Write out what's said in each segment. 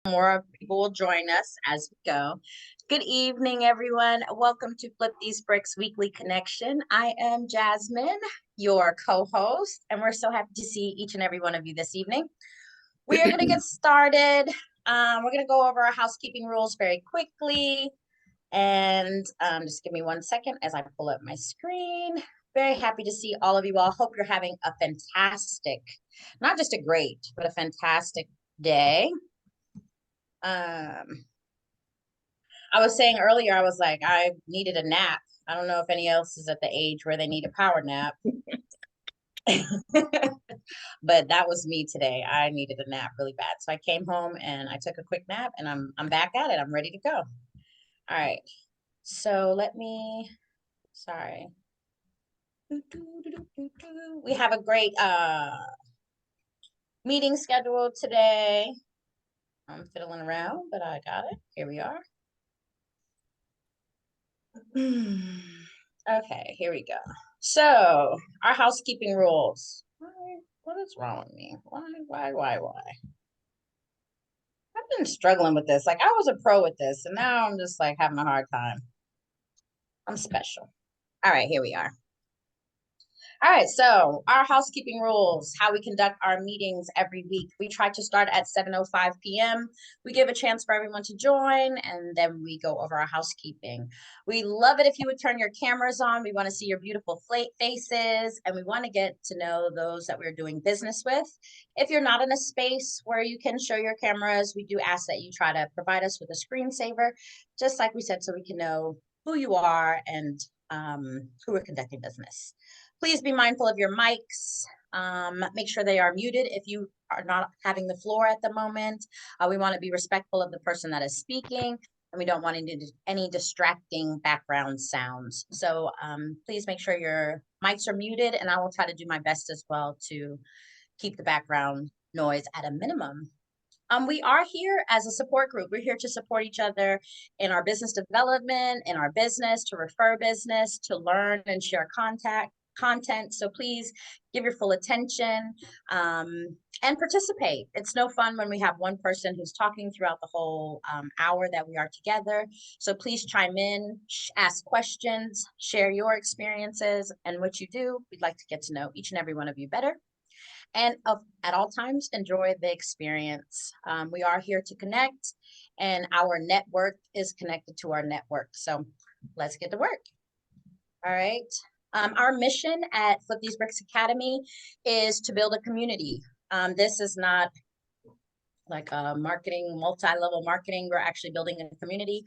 More people will join us as we go. Good evening, everyone. Welcome to Flip These Bricks Weekly Connection. I am Jasmine, your co-host, and we're so happy to see each and every one of you this evening. We are going to get started. We're going to go over our housekeeping rules very quickly. And just give me 1 second as I pull up my screen. Very happy to see all of you all. Hope you're having a fantastic, not just a great, but a fantastic day. I was saying earlier, I was like, I needed a nap. I don't know if any else is at the age where they need a power nap. But that was me today. I needed a nap really bad. So I came home and I took a quick nap and I'm back at it. I'm ready to go. All right. So sorry. We have a great meeting scheduled today. I'm fiddling around, but I got it. Here we are. Okay, here we go. So, our housekeeping rules. What is wrong with me? Why? I've been struggling with this. Like, I was a pro with this, and now I'm just like having a hard time. I'm special. All right, here we are. All right, so our housekeeping rules, how we conduct our meetings every week. We try to start at 7:05 p.m. We give a chance for everyone to join, and then we go over our housekeeping. We love it if you would turn your cameras on. We want to see your beautiful faces, and we want to get to know those that we're doing business with. If you're not in a space where you can show your cameras, we do ask that you try to provide us with a screensaver, just like we said, so we can know who you are and who we're conducting business. Please be mindful of your mics. Make sure they are muted if you are not having the floor at the moment. We want to be respectful of the person that is speaking, and we don't want any distracting background sounds. So please make sure your mics are muted, and I will try to do my best as well to keep the background noise at a minimum. We are here as a support group. We're here to support each other in our business development, in our business, to refer business, to learn and share content. So please give your full attention and participate. It's no fun when we have one person who's talking throughout the whole hour that we are together. So please chime in, ask questions, share your experiences and what you do. We'd like to get to know each and every one of you better. And at all times, enjoy the experience. We are here to connect, and our network is connected to our network. So let's get to work. All right. Our mission at Flip These Bricks Academy is to build a community. This is not like a multi-level marketing. We're actually building a community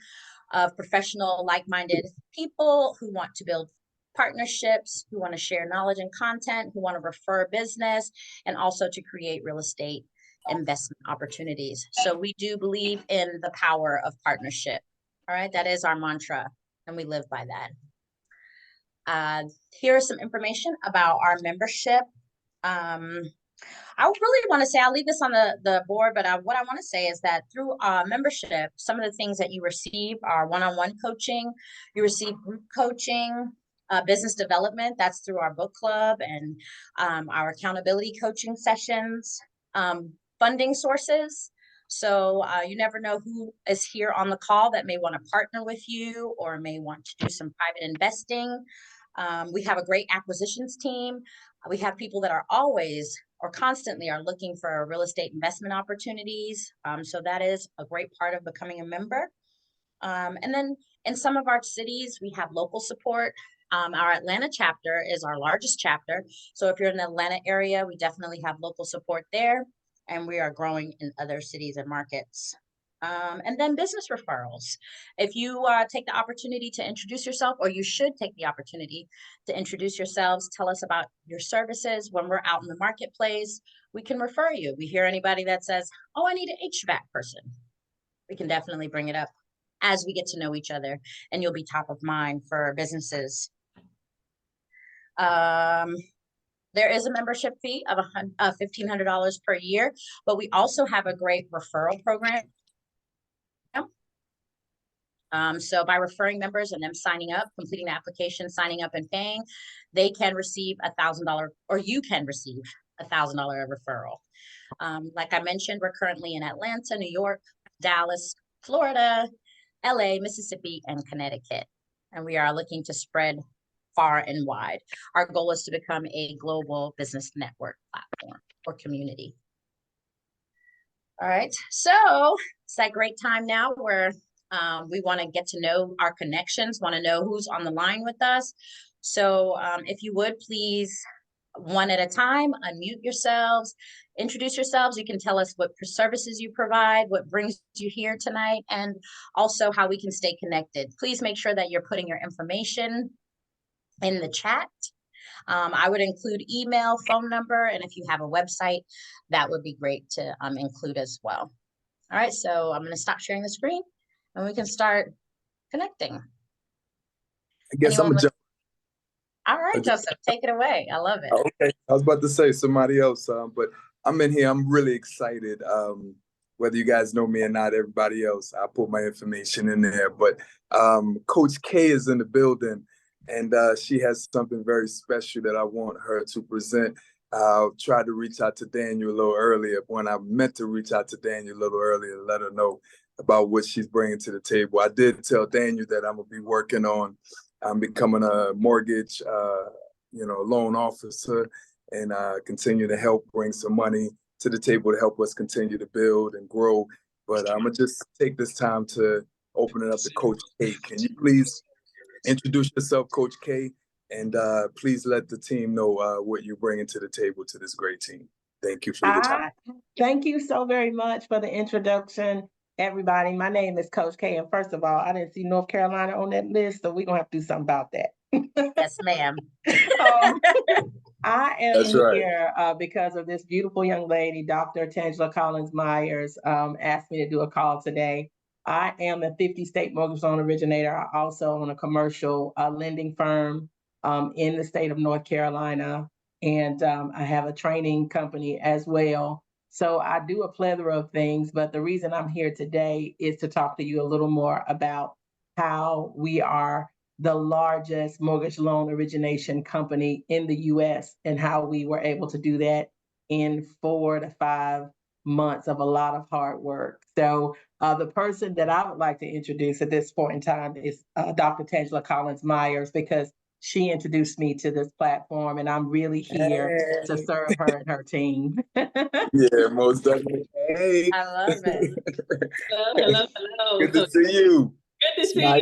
of professional, like-minded people who want to build partnerships, who want to share knowledge and content, who want to refer business, and also to create real estate investment opportunities. So we do believe in the power of partnership. All right, that is our mantra, and we live by that. Here is some information about our membership. I really want to say, I'll leave this on the board, but what I want to say is that through membership, some of the things that you receive are one-on-one coaching, you receive group coaching, business development, that's through our book club and our accountability coaching sessions, funding sources. So you never know who is here on the call that may want to partner with you or may want to do some private investing. We have a great acquisitions team. We have people that are always or constantly are looking for real estate investment opportunities. So that is a great part of becoming a member. And then in some of our cities, we have local support. Our Atlanta chapter is our largest chapter. So if you're in the Atlanta area, we definitely have local support there. And we are growing in other cities and markets. And then business referrals. If you take the opportunity to introduce yourself, or you should take the opportunity to introduce yourselves, tell us about your services. When we're out in the marketplace, we can refer you. We hear anybody that says, oh, I need an HVAC person. We can definitely bring it up as we get to know each other, and you'll be top of mind for businesses. There is a membership fee of $1,500 per year, but we also have a great referral program. So by referring members and them signing up, completing the application, signing up and paying, they can receive $1,000, or you can receive $1,000 referral. Like I mentioned, we're currently in Atlanta, New York, Dallas, Florida, LA, Mississippi, and Connecticut. And we are looking to spread far and wide. Our goal is to become a global business network platform or community. All right, so it's that great time now where we want to get to know our connections, want to know who's on the line with us. So if you would please, one at a time, unmute yourselves, introduce yourselves. You can tell us what services you provide, what brings you here tonight, and also how we can stay connected. Please make sure that you're putting your information in the chat. I would include email, phone number, and if you have a website, that would be great to include as well. All right, so I'm going to stop sharing the screen and we can start connecting. I guess I'm a jump. All right, Joseph, take it away. I love it. Okay, I was about to say somebody else, but I'm in here. I'm really excited. Whether you guys know me or not, everybody else, I put my information in there. But Coach K is in the building, and she has something very special that I want her to present. Tried to reach out to Daniel a little earlier when I meant to reach out to Daniel a little earlier to let her know about what she's bringing to the table. I did tell Daniel that I'm gonna be working on becoming a mortgage, loan officer, and continue to help bring some money to the table to help us continue to build and grow. But I'm gonna just take this time to open it up to Coach K. Can you please introduce yourself, Coach K, and please let the team know what you're bringing to the table to this great team. Thank you for your time. Thank you so very much for the introduction, everybody. My name is Coach K, and first of all, I didn't see North Carolina on that list, so we're gonna have to do something about that. Yes, ma'am. I am here because of this beautiful young lady, Dr. Tangela Collins-Myers, asked me to do a call today. I am a 50-state mortgage loan originator. I also own a commercial lending firm in the state of North Carolina, and I have a training company as well. So I do a plethora of things, but the reason I'm here today is to talk to you a little more about how we are the largest mortgage loan origination company in the US and how we were able to do that in 4 to 5 months of a lot of hard work. So the person that I would like to introduce at this point in time is Dr. Tangela Collins-Myers, because she introduced me to this platform, and I'm really here to serve her and her team. Yeah, most definitely. Hey. I love it. Hello. Good to see you. Good to see you. I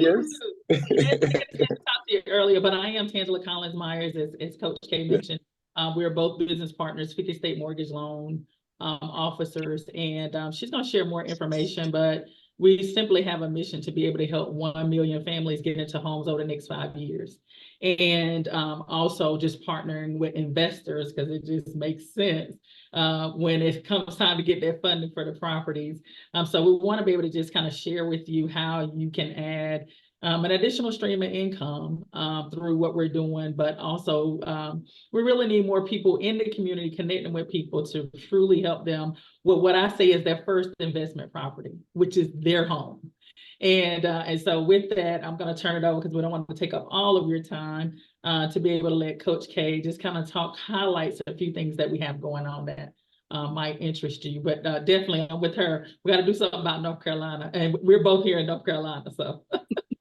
talked to you earlier, but I am Tangela Collins-Myers, as Coach K mentioned. We're both business partners, 50-state mortgage loan officers, and she's going to share more information, but we simply have a mission to be able to help 1 million families get into homes over the next 5 years. And also just partnering with investors, because it just makes sense when it comes time to get that funding for the properties. So we want to be able to just kind of share with you how you can add an additional stream of income through what we're doing, but also we really need more people in the community connecting with people to truly help them with what I say is their first investment property, which is their home. And so with that, I'm going to turn it over, because we don't want to take up all of your time, to be able to let Coach K just kind of highlights a few things that we have going on that might interest you. But definitely with her, we got to do something about North Carolina, and we're both here in North Carolina, so.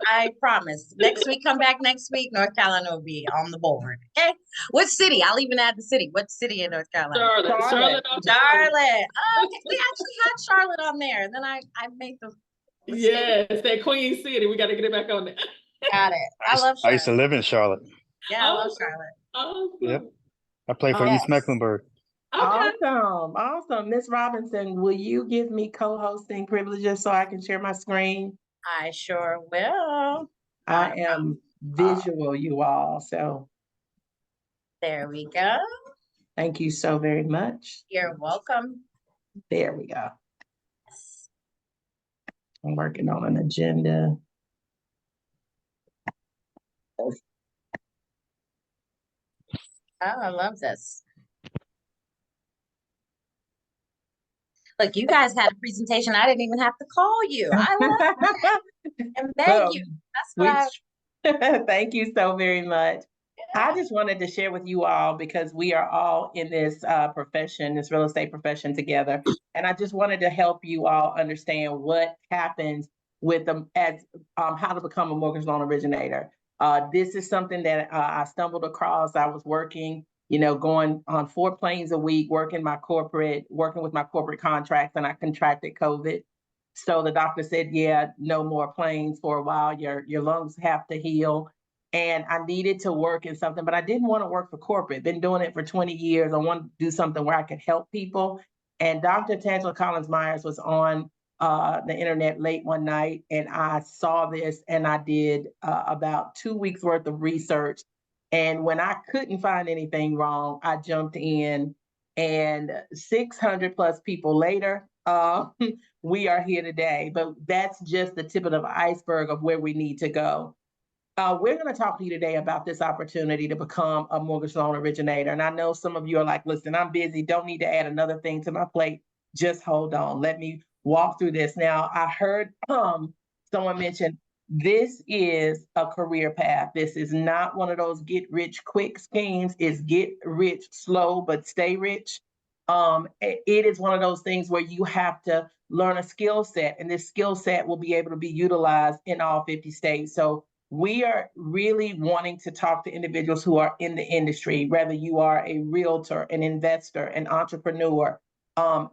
I promise. Next week, come back next week, North Carolina will be on the board. Okay. What city? I'll even add the city. What city in North Carolina? Charlotte. Oh, okay. We actually had Charlotte on there, and then I made the mistake. Yes, that Queen City. We got to get it back on there. Got it. I love Charlotte. I used to live in Charlotte. Yeah, I love Charlotte. Awesome. Yep. I played for East Mecklenburg. Okay. Awesome. Miss Robinson, will you give me co-hosting privileges so I can share my screen? I sure will. I am visual, you all, so. There we go. Thank you so very much. You're welcome. There we go. I'm working on an agenda. Oh, I love this. Look, you guys had a presentation. I didn't even have to call you. I love it. And thank you. That's what Thank you so very much. I just wanted to share with you all because we are all in this profession, this real estate profession together. And I just wanted to help you all understand what happens with them as how to become a mortgage loan originator. This is something that I stumbled across. I was working, going on 4 planes a week, working with my corporate contracts, and I contracted COVID. So the doctor said, yeah, no more planes for a while. Your lungs have to heal. And I needed to work in something, but I didn't want to work for corporate. Been doing it for 20 years. I wanted to do something where I could help people. And Dr. Tangela Collins Myers was on the internet late one night, and I saw this, and I did about 2 weeks worth of research. And when I couldn't find anything wrong, I jumped in, and 600 plus people later, we are here today. But that's just the tip of the iceberg of where we need to go. We're going to talk to you today about this opportunity to become a mortgage loan originator. And I know some of you are like, listen, I'm busy, don't need to add another thing to my plate. Just hold on. Let me walk through this. Now, I heard someone mention this is a career path. This is not one of those get rich quick schemes. It's get rich slow, but stay rich. It is one of those things where you have to learn a skill set, and this skill set will be able to be utilized in all 50 states. So we are really wanting to talk to individuals who are in the industry, whether you are a realtor, an investor, an entrepreneur,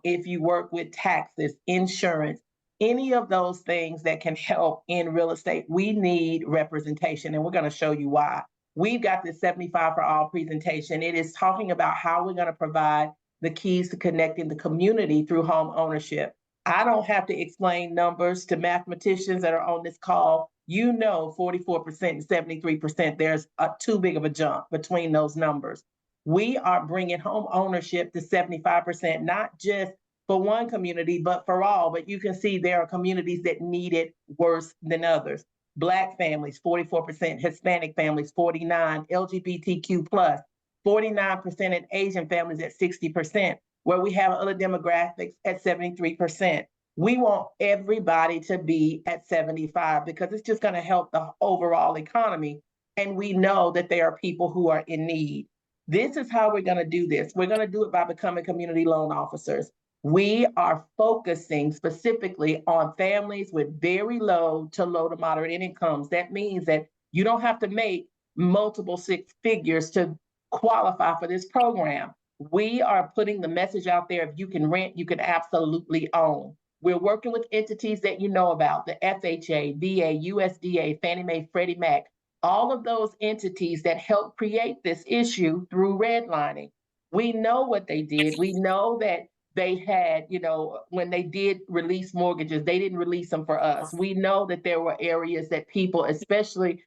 if you work with taxes, insurance, any of those things that can help in real estate. We need representation, and we're going to show you why. We've got this 75 for all presentation. It is talking about how we're going to provide the keys to connecting the community through home ownership. I don't have to explain numbers to mathematicians that are on this call. 44% and 73%, there's too big of a jump between those numbers. We are bringing home ownership to 75%, not just for one community, but for all. But you can see there are communities that need it worse than others. Black families, 44%, Hispanic families, 49%, LGBTQ plus, 49%, and Asian families at 60%, where we have other demographics at 73%. We want everybody to be at 75 because it's just going to help the overall economy. And we know that there are people who are in need. This is how we're going to do this. We're going to do it by becoming community loan officers. We are focusing specifically on families with very low to moderate incomes. That means that you don't have to make multiple 6 figures to qualify for this program. We are putting the message out there: if you can rent, you can absolutely own. We're working with entities that you know about, the FHA, VA, USDA, Fannie Mae, Freddie Mac, all of those entities that help create this issue through redlining. We know what they did. We know that they had, when they did release mortgages, they didn't release them for us. We know that there were areas that people, especially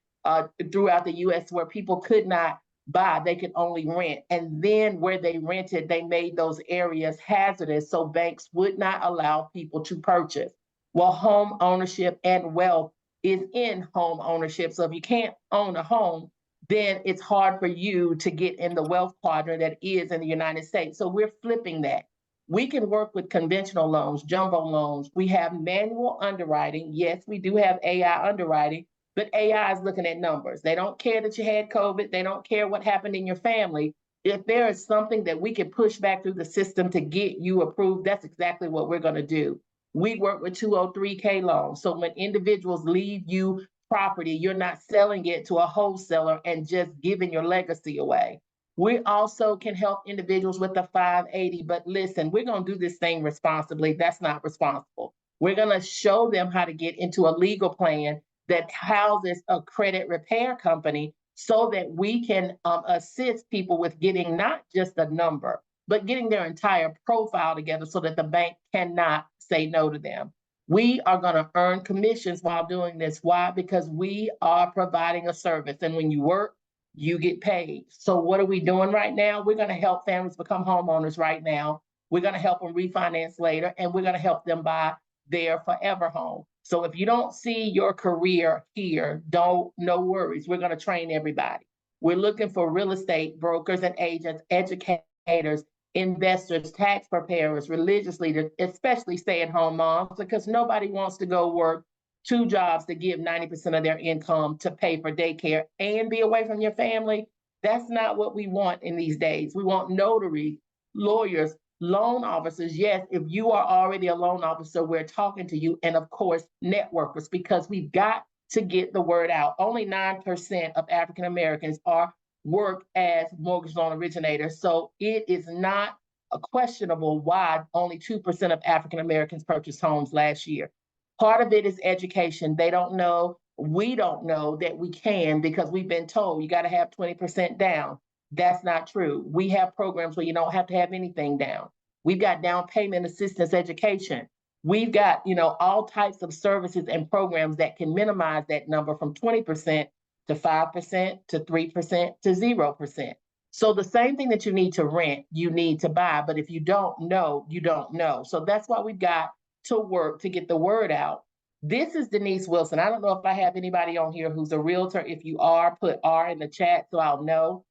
throughout the US, where people could not buy, they could only rent. And then where they rented, they made those areas hazardous so banks would not allow people to purchase. Well, home ownership and wealth is in home ownership. So if you can't own a home, then it's hard for you to get in the wealth quadrant that is in the United States. So we're flipping that. We can work with conventional loans, jumbo loans. We have manual underwriting. Yes, we do have AI underwriting, but AI is looking at numbers. They don't care that you had COVID. They don't care what happened in your family. If there is something that we can push back through the system to get you approved, that's exactly what we're going to do. We work with 203K loans. So when individuals leave you property, you're not selling it to a wholesaler and just giving your legacy away. We also can help individuals with the 580, but listen, we're going to do this thing responsibly. That's not responsible. We're going to show them how to get into a legal plan that houses a credit repair company so that we can assist people with getting not just a number, but getting their entire profile together so that the bank cannot say no to them. We are going to earn commissions while doing this. Why? Because we are providing a service. And when you work, you get paid. So what are we doing right now? We're going to help families become homeowners right now. We're going to help them refinance later, and we're going to help them buy their forever home. So if you don't see your career here, no worries. We're going to train everybody. We're looking for real estate brokers and agents, educators, investors, tax preparers, religious leaders, especially stay-at-home moms, because nobody wants to go work 2 jobs to give 90% of their income to pay for daycare and be away from your family. That's not what we want in these days. We want notaries, lawyers, loan officers. Yes, if you are already a loan officer, we're talking to you. And of course, networkers, because we've got to get the word out. Only 9% of African Americans are work as mortgage loan originators. So it is not a questionable why only 2% of African Americans purchased homes last year. Part of it is education. They don't know, we don't know that we can, because we've been told you got to have 20% down. That's not true. We have programs where you don't have to have anything down. We've got down payment assistance education. We've got, all types of services and programs that can minimize that number from 20% to 5% to 3% to 0%. So the same thing that you need to rent, you need to buy. But if you don't know, you don't know. So that's why we've got to work to get the word out. This is Denise Wilson. I don't know if I have anybody on here who's a realtor. If you are, put R in the chat so I'll know.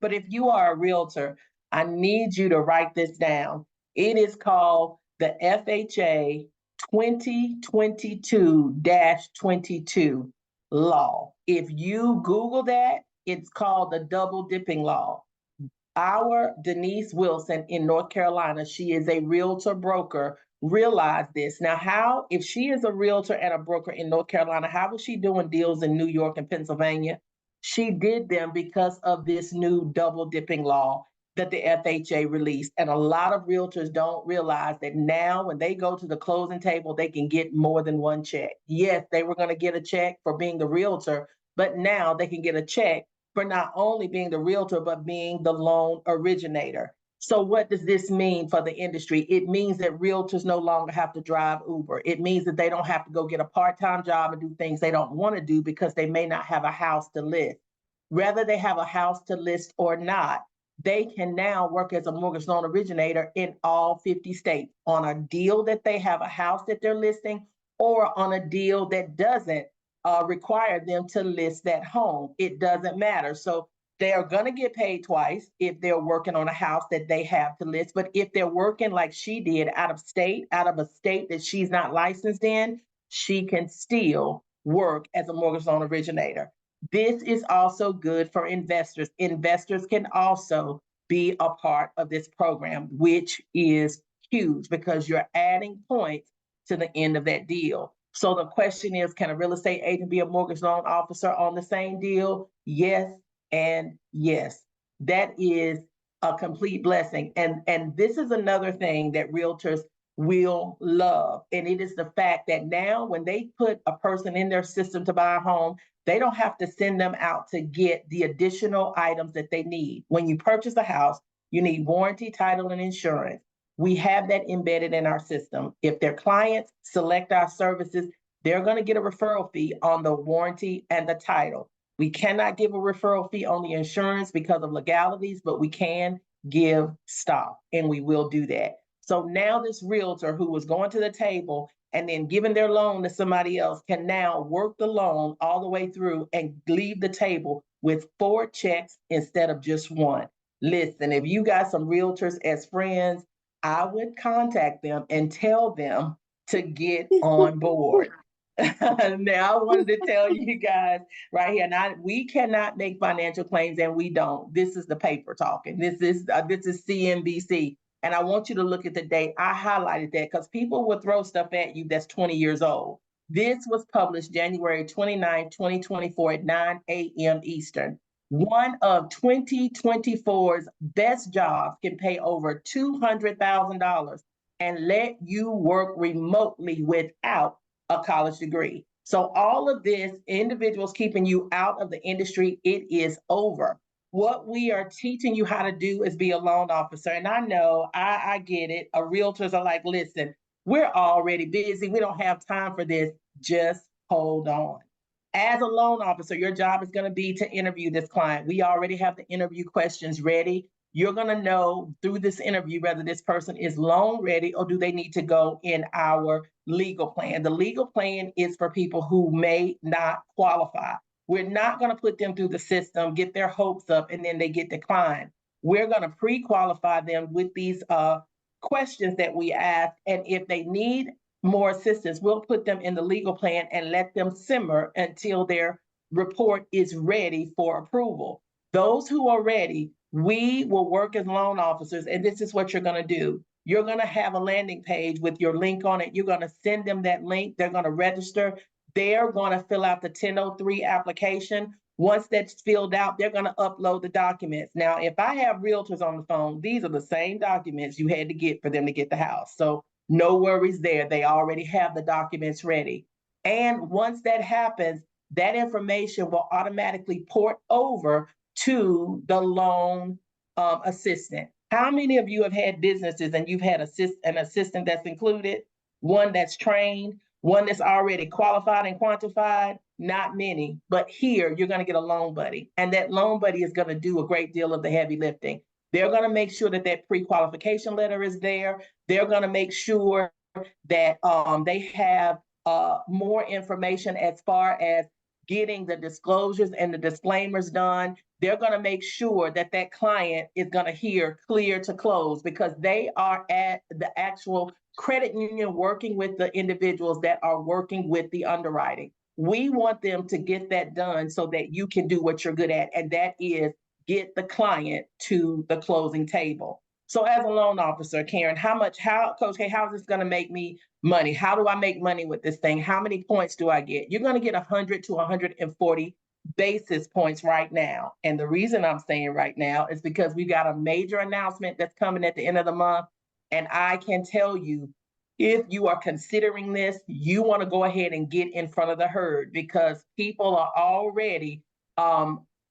But if you are a realtor, I need you to write this down. It is called the FHA 2022-22 law. If you Google that, it's called the double dipping law. Our Denise Wilson in North Carolina, she is a realtor broker, realize this. Now, how, if she is a realtor and a broker in North Carolina, how was she doing deals in New York and Pennsylvania? She did them because of this new double dipping law that the FHA released. And a lot of realtors don't realize that now when they go to the closing table, they can get more than one check. Yes, they were going to get a check for being the realtor, but now they can get a check for not only being the realtor, but being the loan originator. So what does this mean for the industry? It means that realtors no longer have to drive Uber. It means that they don't have to go get a part-time job and do things they don't want to do because they may not have a house to list. Whether they have a house to list or not, they can now work as a mortgage loan originator in all 50 states on a deal that they have a house that they're listing, or on a deal that doesn't require them to list that home. It doesn't matter. So they are going to get paid twice if they're working on a house that they have to list. But if they're working like she did out of a state that she's not licensed in, she can still work as a mortgage loan originator. This is also good for investors. Investors can also be a part of this program, which is huge because you're adding points to the end of that deal. So the question is, can a real estate agent be a mortgage loan officer on the same deal? Yes and yes. That is a complete blessing. And this is another thing that realtors will love. And it is the fact that now when they put a person in their system to buy a home, they don't have to send them out to get the additional items that they need. When you purchase a house, you need warranty, title, and insurance. We have that embedded in our system. If their clients select our services, they're going to get a referral fee on the warranty and the title. We cannot give a referral fee on the insurance because of legalities, but we can give stock, and we will do that. So now this realtor who was going to the table and then giving their loan to somebody else can now work the loan all the way through and leave the table with 4 checks instead of just 1. Listen, if you got some realtors as friends, I would contact them and tell them to get on board. Now, I wanted to tell you guys right here. Now, we cannot make financial claims, and we don't. This is the paper talking. This is CNBC, and I want you to look at the date. I highlighted that because people will throw stuff at you that's 20 years old. This was published January 29, 2024 at 9 a.m. Eastern. One of 2024's best jobs can pay over $200,000 and let you work remotely without a college degree. So all of this, individuals keeping you out of the industry, it is over. What we are teaching you how to do is be a loan officer. And I know, I get it. Realtors are like, listen, we're already busy. We don't have time for this. Just hold on. As a loan officer, your job is going to be to interview this client. We already have the interview questions ready. You're going to know through this interview whether this person is loan ready or do they need to go in our legal plan. The legal plan is for people who may not qualify. We're not going to put them through the system, get their hopes up, and then they get declined. We're going to pre-qualify them with these questions that we ask. And if they need more assistance, we'll put them in the legal plan and let them simmer until their report is ready for approval. Those who are ready, we will work as loan officers, and this is what you're going to do. You're going to have a landing page with your link on it. You're going to send them that link. They're going to register. They're going to fill out the 1003 application. Once that's filled out, they're going to upload the documents. Now, if I have realtors on the phone, these are the same documents you had to get for them to get the house. So no worries there. They already have the documents ready. And once that happens, that information will automatically port over to the loan assistant. How many of you have had businesses and you've had an assistant that's included, one that's trained, one that's already qualified and quantified? Not many, but here you're going to get a loan buddy, and that loan buddy is going to do a great deal of the heavy lifting. They're going to make sure that that pre-qualification letter is there. They're going to make sure that they have more information as far as getting the disclosures and the disclaimers done. They're going to make sure that that client is going to hear clear to close, because they are at the actual credit union working with the individuals that are working with the underwriting. We want them to get that done so that you can do what you're good at, and that is get the client to the closing table. So as a loan officer, Karen, Coach K, how is this going to make me money? How do I make money with this thing? How many points do I get? You're going to get 100 to 140 basis points right now. And the reason I'm saying right now is because we got a major announcement that's coming at the end of the month. And I can tell you, if you are considering this, you want to go ahead and get in front of the herd, because people are already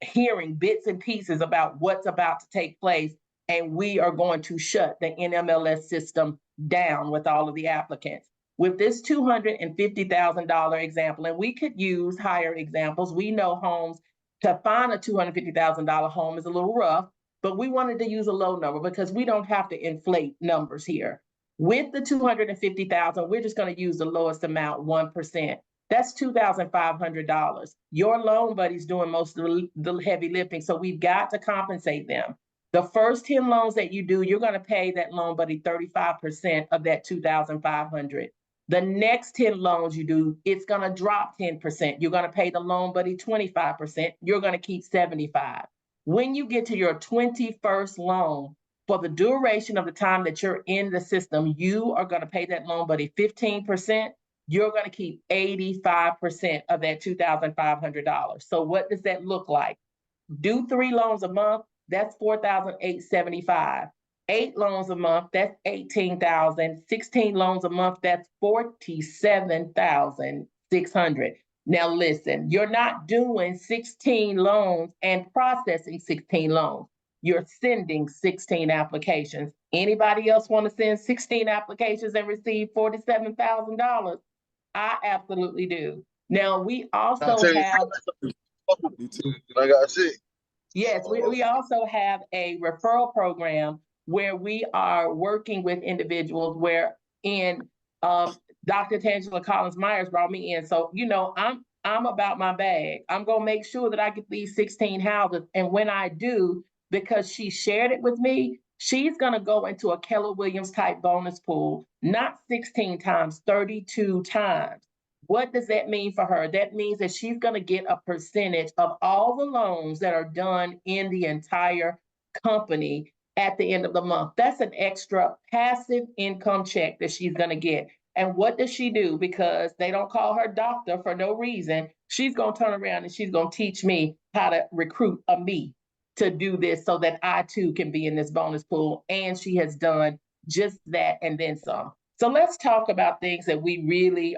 hearing bits and pieces about what's about to take place. And we are going to shut the NMLS system down with all of the applicants. With this $250,000 example, and we could use higher examples. We know homes, to find a $250,000 home is a little rough, but we wanted to use a low number because we don't have to inflate numbers here. With the $250,000, we're just going to use the lowest amount, 1%. That's $2,500. Your loan buddy's doing most of the heavy lifting, so we've got to compensate them. The first 10 loans that you do, you're going to pay that loan buddy 35% of that $2,500. The next 10 loans you do, it's going to drop 10%. You're going to pay the loan buddy 25%. You're going to keep 75%. When you get to your 21st loan, for the duration of the time that you're in the system, you are going to pay that loan buddy 15%. You're going to keep 85% of that $2,500. So what does that look like? Do 3 loans a month. That's $4,875. 8 loans a month, that's $18,000. 16 loans a month, that's $47,600. Now listen, you're not doing 16 loans and processing 16 loans. You're sending 16 applications. Anybody else want to send 16 applications and receive $47,000? I absolutely do. Now we also have. I got to see. Yes, we also have a referral program where we are working with individuals where Dr. Tangela Collins Myers brought me in. So, you know, I'm about my bag. I'm going to make sure that I get these 16 houses. And when I do, because she shared it with me, she's going to go into a Keller Williams type bonus pool, not 16 times, 32 times. What does that mean for her? That means that she's going to get a percentage of all the loans that are done in the entire company at the end of the month. That's an extra passive income check that she's going to get. And what does she do? Because they don't call her doctor for no reason. She's going to turn around and she's going to teach me how to recruit a me to do this so that I too can be in this bonus pool. And she has done just that and then some. So let's talk about things that we really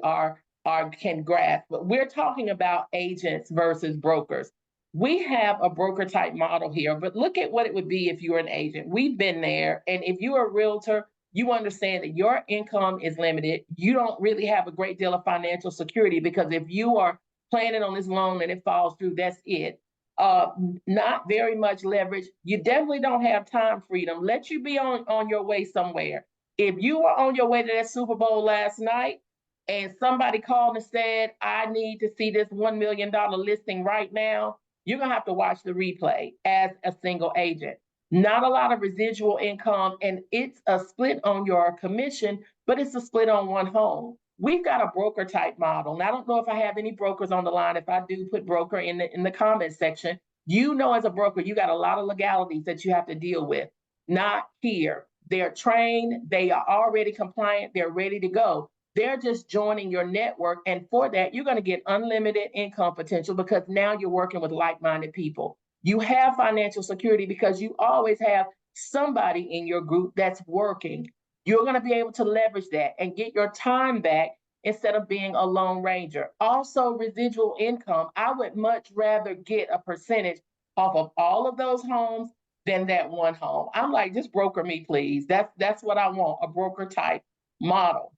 can grasp. But we're talking about agents versus brokers. We have a broker type model here, but look at what it would be if you were an agent. We've been there. And if you're a realtor, you understand that your income is limited. You don't really have a great deal of financial security, because if you are planning on this loan and it falls through, that's it. Not very much leverage. You definitely don't have time freedom. Let you be on your way somewhere. If you were on your way to that Super Bowl last night and somebody called and said, I need to see this $1 million listing right now, you're going to have to watch the replay as a single agent. Not a lot of residual income, and it's a split on your commission, but it's a split on one home. We've got a broker type model. And I don't know if I have any brokers on the line. If I do, put broker in the comment section. You know, as a broker, you got a lot of legalities that you have to deal with. Not here. They're trained, they are already compliant, they're ready to go. They're just joining your network. And for that, you're going to get unlimited income potential because now you're working with like-minded people. You have financial security because you always have somebody in your group that's working. You're going to be able to leverage that and get your time back instead of being a lone ranger. Also, residual income. I would much rather get a percentage off of all of those homes than that one home. I'm like, just broker me, please. That's what I want, a broker type model.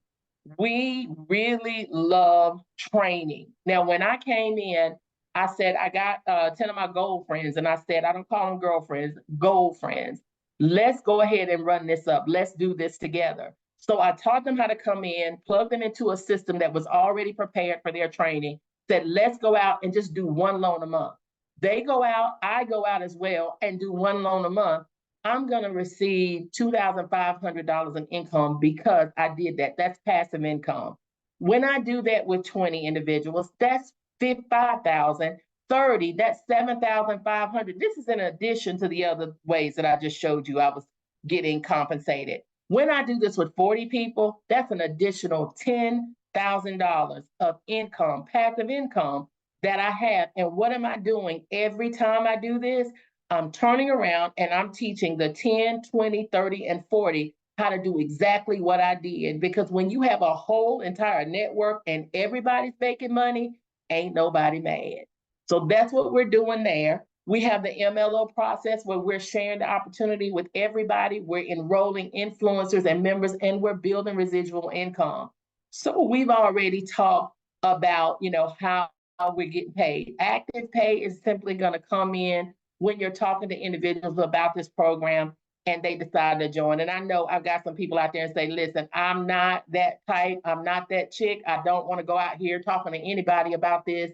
We really love training. Now, when I came in, I said, I got 10 of my gold friends, and I said, I don't call them girlfriends, gold friends. Let's go ahead and run this up. Let's do this together. So I taught them how to come in, plug them into a system that was already prepared for their training, said, let's go out and just do one loan a month. They go out, I go out as well and do one loan a month. I'm going to receive $2,500 in income because I did that. That's passive income. When I do that with 20 individuals, that's 5,000. 30, that's 7,500. This is in addition to the other ways that I just showed you I was getting compensated. When I do this with 40 people, that's an additional $10,000 of income, passive income that I have. And what am I doing every time I do this? I'm turning around and I'm teaching the 10, 20, 30, and 40 how to do exactly what I did. Because when you have a whole entire network and everybody's making money, ain't nobody mad. So that's what we're doing there. We have the MLO process where we're sharing the opportunity with everybody. We're enrolling influencers and members, and we're building residual income. So we've already talked about, how we're getting paid. Active pay is simply going to come in when you're talking to individuals about this program and they decide to join. And I know I've got some people out there and say, listen, I'm not that type. I'm not that chick. I don't want to go out here talking to anybody about this.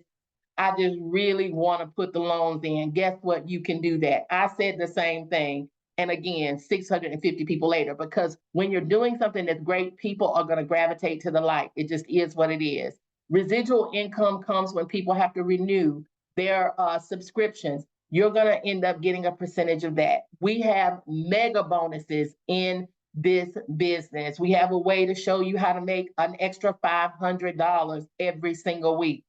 I just really want to put the loans in. Guess what? You can do that. I said the same thing. And again, 650 people later, because when you're doing something that's great, people are going to gravitate to the light. It just is what it is. Residual income comes when people have to renew their subscriptions. You're going to end up getting a percentage of that. We have mega bonuses in this business. We have a way to show you how to make an extra $500 every single week.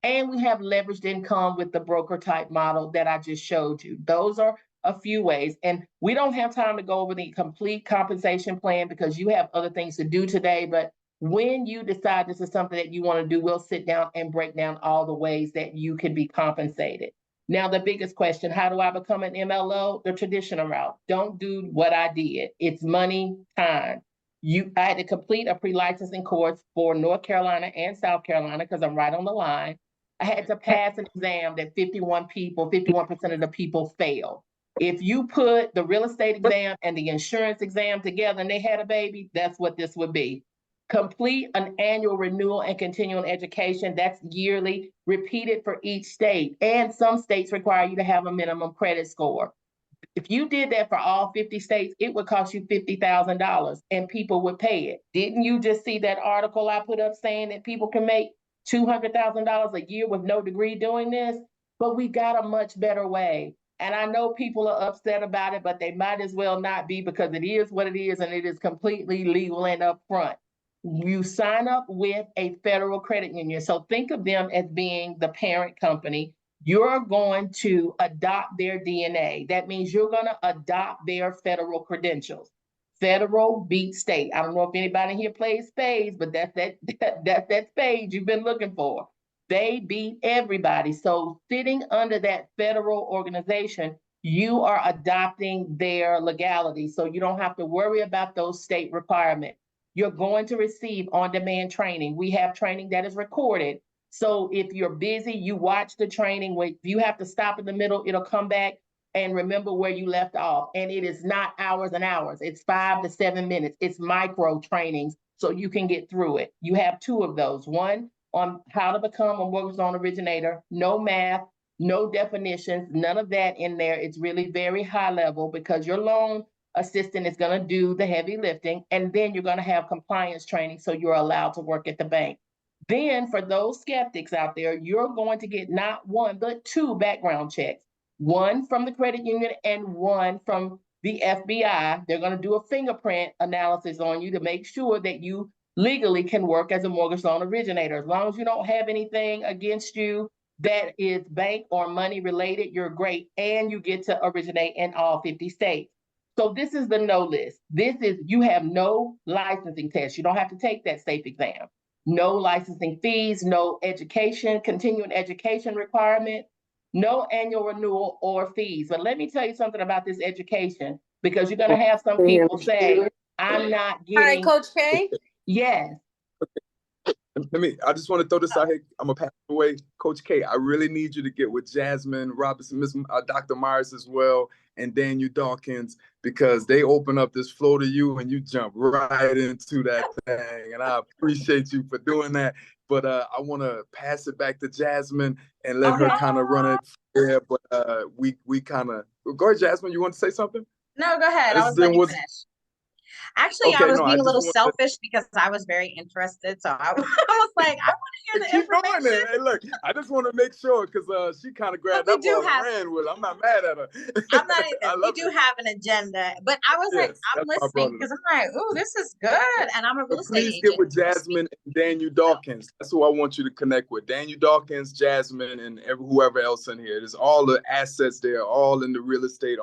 And we have leveraged income with the broker type model that I just showed you. Those are a few ways. And we don't have time to go over the complete compensation plan because you have other things to do today. But when you decide this is something that you want to do, we'll sit down and break down all the ways that you can be compensated. Now, the biggest question, how do I become an MLO? The traditional route. Don't do what I did. It's money, time. I had to complete a pre-licensing course for North Carolina and South Carolina because I'm right on the line. I had to pass an exam that 51% of the people failed. If you put the real estate exam and the insurance exam together and they had a baby, that's what this would be. Complete an annual renewal and continuing education. That's yearly, repeated for each state. And some states require you to have a minimum credit score. If you did that for all 50 states, it would cost you $50,000 and people would pay it. Didn't you just see that article I put up saying that people can make $200,000 a year with no degree doing this? But we got a much better way. And I know people are upset about it, but they might as well not be because it is what it is and it is completely legal and upfront. You sign up with a federal credit union. So think of them as being the parent company. You're going to adopt their DNA. That means you're going to adopt their federal credentials. Federal beats state. I don't know if anybody here plays spades, but that's that spade you've been looking for. They beat everybody. So sitting under that federal organization, you are adopting their legality. So you don't have to worry about those state requirements. You're going to receive on-demand training. We have training that is recorded. So if you're busy, you watch the training. If you have to stop in the middle, it'll come back and remember where you left off. And it is not hours and hours. It's 5 to 7 minutes. It's micro trainings so you can get through it. You have 2 of those. One on how to become a mortgage loan originator. No math, no definitions, none of that in there. It's really very high level because your loan assistant is going to do the heavy lifting. And then you're going to have compliance training so you're allowed to work at the bank. Then for those skeptics out there, you're going to get not 1, but 2 background checks. one from the credit union and one from the FBI. They're going to do a fingerprint analysis on you to make sure that you legally can work as a mortgage loan originator. As long as you don't have anything against you that is bank or money related, you're great, and you get to originate in all 50 states. So this is the no list. This is, you have no licensing test. You don't have to take that state exam. No licensing fees, no education, continuing education requirement, no annual renewal or fees. But let me tell you something about this education, because you're going to have some people say, I'm not getting. All right, Coach K. Yes. I just want to throw this out here. I'm gonna pass it away. Coach K, I really need you to get with Jasmine Robinson, Dr. Myers as well, and Daniel Dawkins, because they open up this flow to you and you jump right into that thing. And I appreciate you for doing that. But I want to pass it back to Jasmine and let her kind of run it. Yeah, but we kind of go ahead, Jasmine. You want to say something? No, go ahead. I was letting you finish. Actually, Okay, I was no, being I a little just wanted- selfish because I was very interested. So I was like, I want to hear the Keep going information. there. Hey, look, I just want to make sure because she kind of grabbed we that do ball have- and ran with it. I'm not mad at her. I'm not I either. We love do it. have an agenda, but I was like, Yes, I'm that's why I brought listening it because I'm like, ooh, this is good. And I'm a real But estate please agent. get with Jasmine and Daniel Dawkins. That's who I want you to connect with. Daniel Dawkins, Jasmine, and whoever else in here. There's all the assets there, all in the real estate.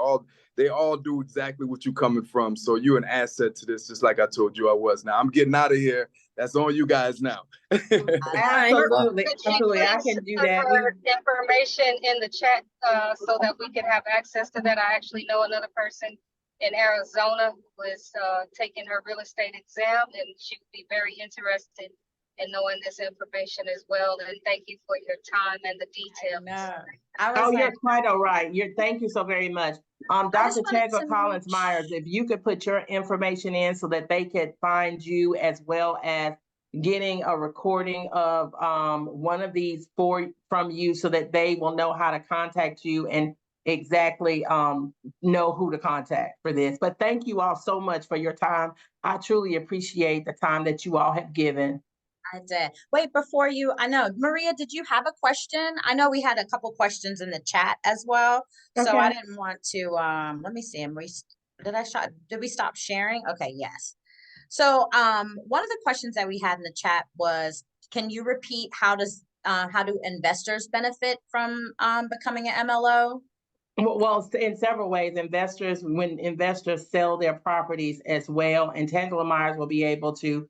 They all do exactly what you're coming from. So you're an asset to this, just like I told you I was. Now I'm getting out of here. That's on you guys now. Absolutely. Absolutely. I can do that. Her information in the chat so that we can have access to that. I actually know another person in Arizona who is taking her real estate exam, and she would be very interested in knowing this information as well. And thank you for your time and the details. You're quite all right. Thank you so very much. Dr. Tangela Collins Myers, if you could put your information in so that they could find you, as well as getting a recording of one of these from you, so that they will know how to contact you and exactly know who to contact for this. But thank you all so much for your time. I truly appreciate the time that you all have given. I did. Wait, before you, I know, Maria, did you have a question? I know we had a couple questions in the chat as well. So I didn't want to, let me see. Did we stop sharing? Okay, yes. So one of the questions that we had in the chat was, can you repeat how do investors benefit from becoming an MLO? Well, in several ways, when investors sell their properties as well, and Tangela Myers will be able to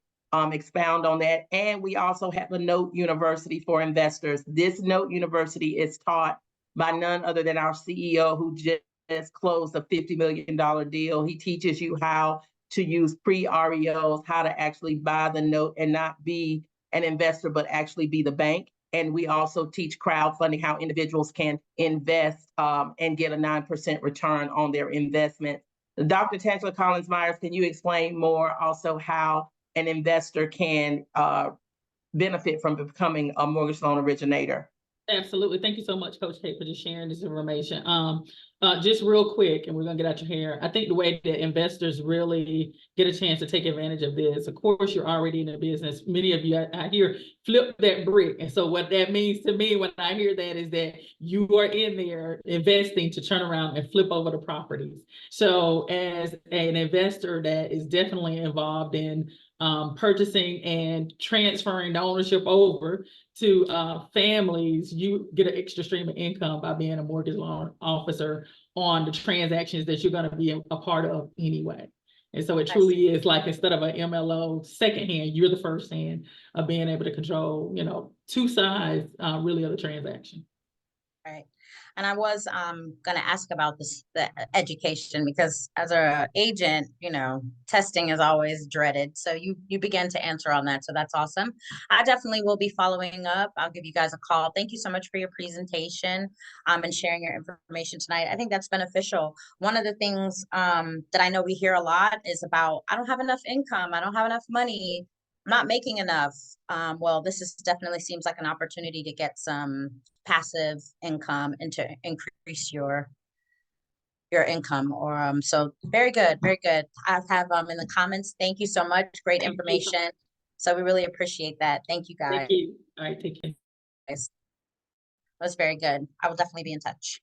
expound on that. And we also have a Note University for investors. This Note University is taught by none other than our CEO, who just closed a $50 million deal. He teaches you how to use pre-REOs, how to actually buy the note and not be an investor, but actually be the bank. And we also teach crowdfunding, how individuals can invest and get a 9% return on their investment. Dr. Tangela Collins Myers, can you explain more also how an investor can benefit from becoming a mortgage loan originator? Absolutely. Thank you so much, Coach Kate, for just sharing this information. Just real quick, and we're going to get out your hair. I think the way that investors really get a chance to take advantage of this, of course, you're already in the business. Many of you, I hear, flip that brick. And so what that means to me when I hear that is that you are in there investing to turn around and flip over the properties. So as an investor that is definitely involved in purchasing and transferring the ownership over to families, you get an extra stream of income by being a mortgage loan officer on the transactions that you're going to be a part of anyway. And so it truly is like, instead of an MLO second hand, you're the first hand of being able to control, two sides really of the transaction. Right. And I was going to ask about the education, because as an agent, testing is always dreaded. So you began to answer on that. So that's awesome. I definitely will be following up. I'll give you guys a call. Thank you so much for your presentation and sharing your information tonight. I think that's beneficial. One of the things that I know we hear a lot is about, I don't have enough income. I don't have enough money. I'm not making enough. Well, this definitely seems like an opportunity to get some passive income and to increase your income. Or so very good, very good. I have in the comments, thank you so much, great information. So we really appreciate that. Thank you, guys. Thank you. All right, take care. That was very good. I will definitely be in touch.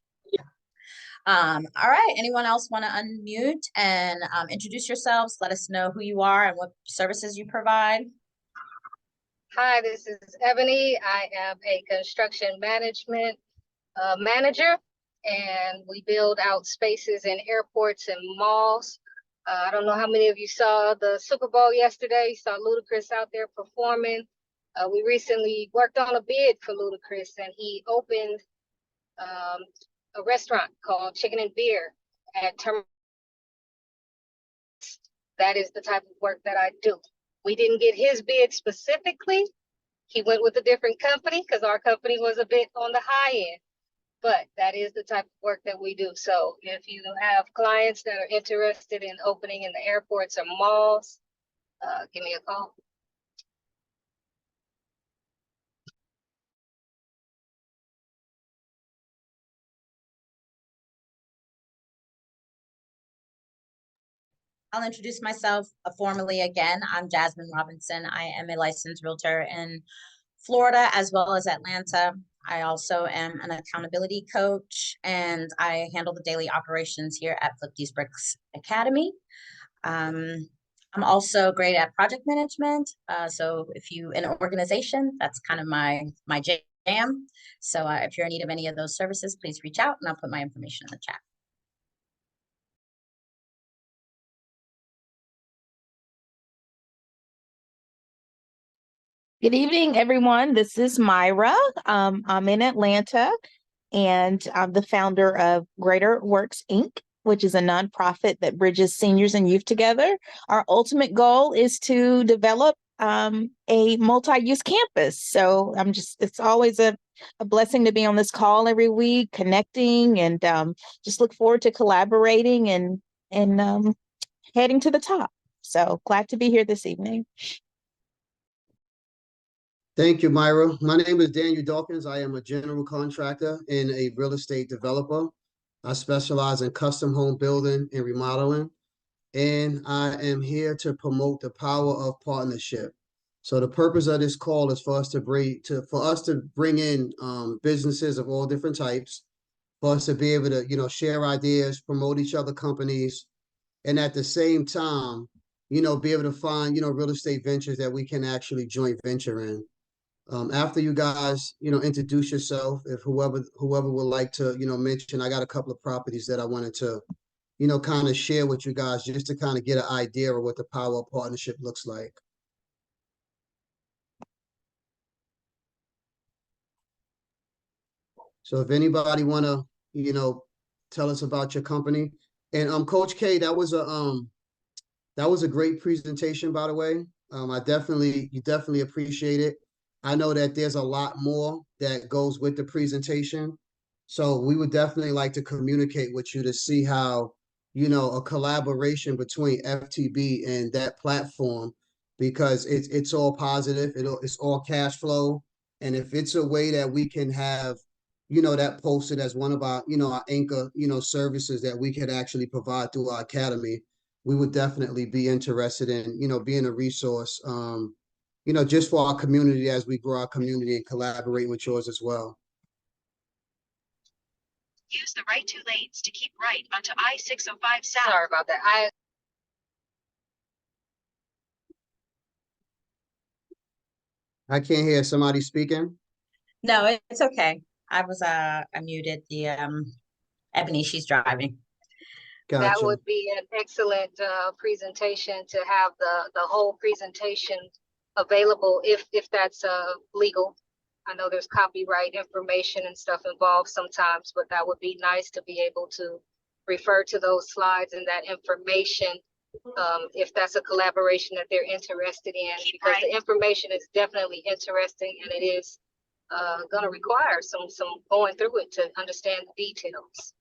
All right, anyone else want to unmute and introduce yourselves? Let us know who you are and what services you provide. Hi, this is Ebony. I am a construction management manager, and we build out spaces in airports and malls. I don't know how many of you saw the Super Bowl yesterday. You saw Ludacris out there performing. We recently worked on a bid for Ludacris, and he opened a restaurant called Chicken and Beer at Terminal. That is the type of work that I do. We didn't get his bid specifically. He went with a different company because our company was a bit on the high end. But that is the type of work that we do. So if you have clients that are interested in opening in the airports or malls, give me a call. I'll introduce myself formally again. I'm Jasmine Robinson. I am a licensed realtor in Florida as well as Atlanta. I also am an accountability coach, and I handle the daily operations here at Flip These Bricks Academy. I'm also great at project management. So if you in an organization, that's kind of my jam. So if you're in need of any of those services, please reach out, and I'll put my information in the chat. Good evening, everyone. This is Myra. I'm in Atlanta, and I'm the founder of Greater Works, Inc., which is a nonprofit that bridges seniors and youth together. Our ultimate goal is to develop a multi-use campus. So it's always a blessing to be on this call every week, connecting, and just look forward to collaborating and heading to the top. So glad to be here this evening. Thank you, Myra. My name is Daniel Dawkins. I am a general contractor and a real estate developer. I specialize in custom home building and remodeling, and I am here to promote the power of partnership. So the purpose of this call is for us to bring in businesses of all different types, for us to be able to share ideas, promote each other companies, and at the same time be able to find real estate ventures that we can actually joint venture in. After you guys, introduce yourself, if whoever would like to, mention, I got a couple of properties that I wanted to, kind of share with you guys just to kind of get an idea of what the power of partnership looks like. So if anybody want to, tell us about your company. And Coach K, that was a great presentation, by the way. You definitely appreciate it. I know that there's a lot more that goes with the presentation. So we would definitely like to communicate with you to see how, a collaboration between FTB and that platform, because it's all positive. It's all cash flow. And if it's a way that we can have, that posted as one of our, our anchor, services that we could actually provide through our academy, we would definitely be interested in, being a resource, just for our community as we grow our community and collaborate with yours as well. Use the right 2 lanes to keep right onto I-605 South. Sorry about that. I can't hear somebody speaking. No, it's okay. I was I muted the Ebony, she's driving. Gotcha. That would be an excellent presentation to have the whole presentation available if that's legal. I know there's copyright information and stuff involved sometimes, but that would be nice to be able to refer to those slides and that information if that's a collaboration that they're interested in, because the information is definitely interesting, and it is going to require some going through it to understand the details.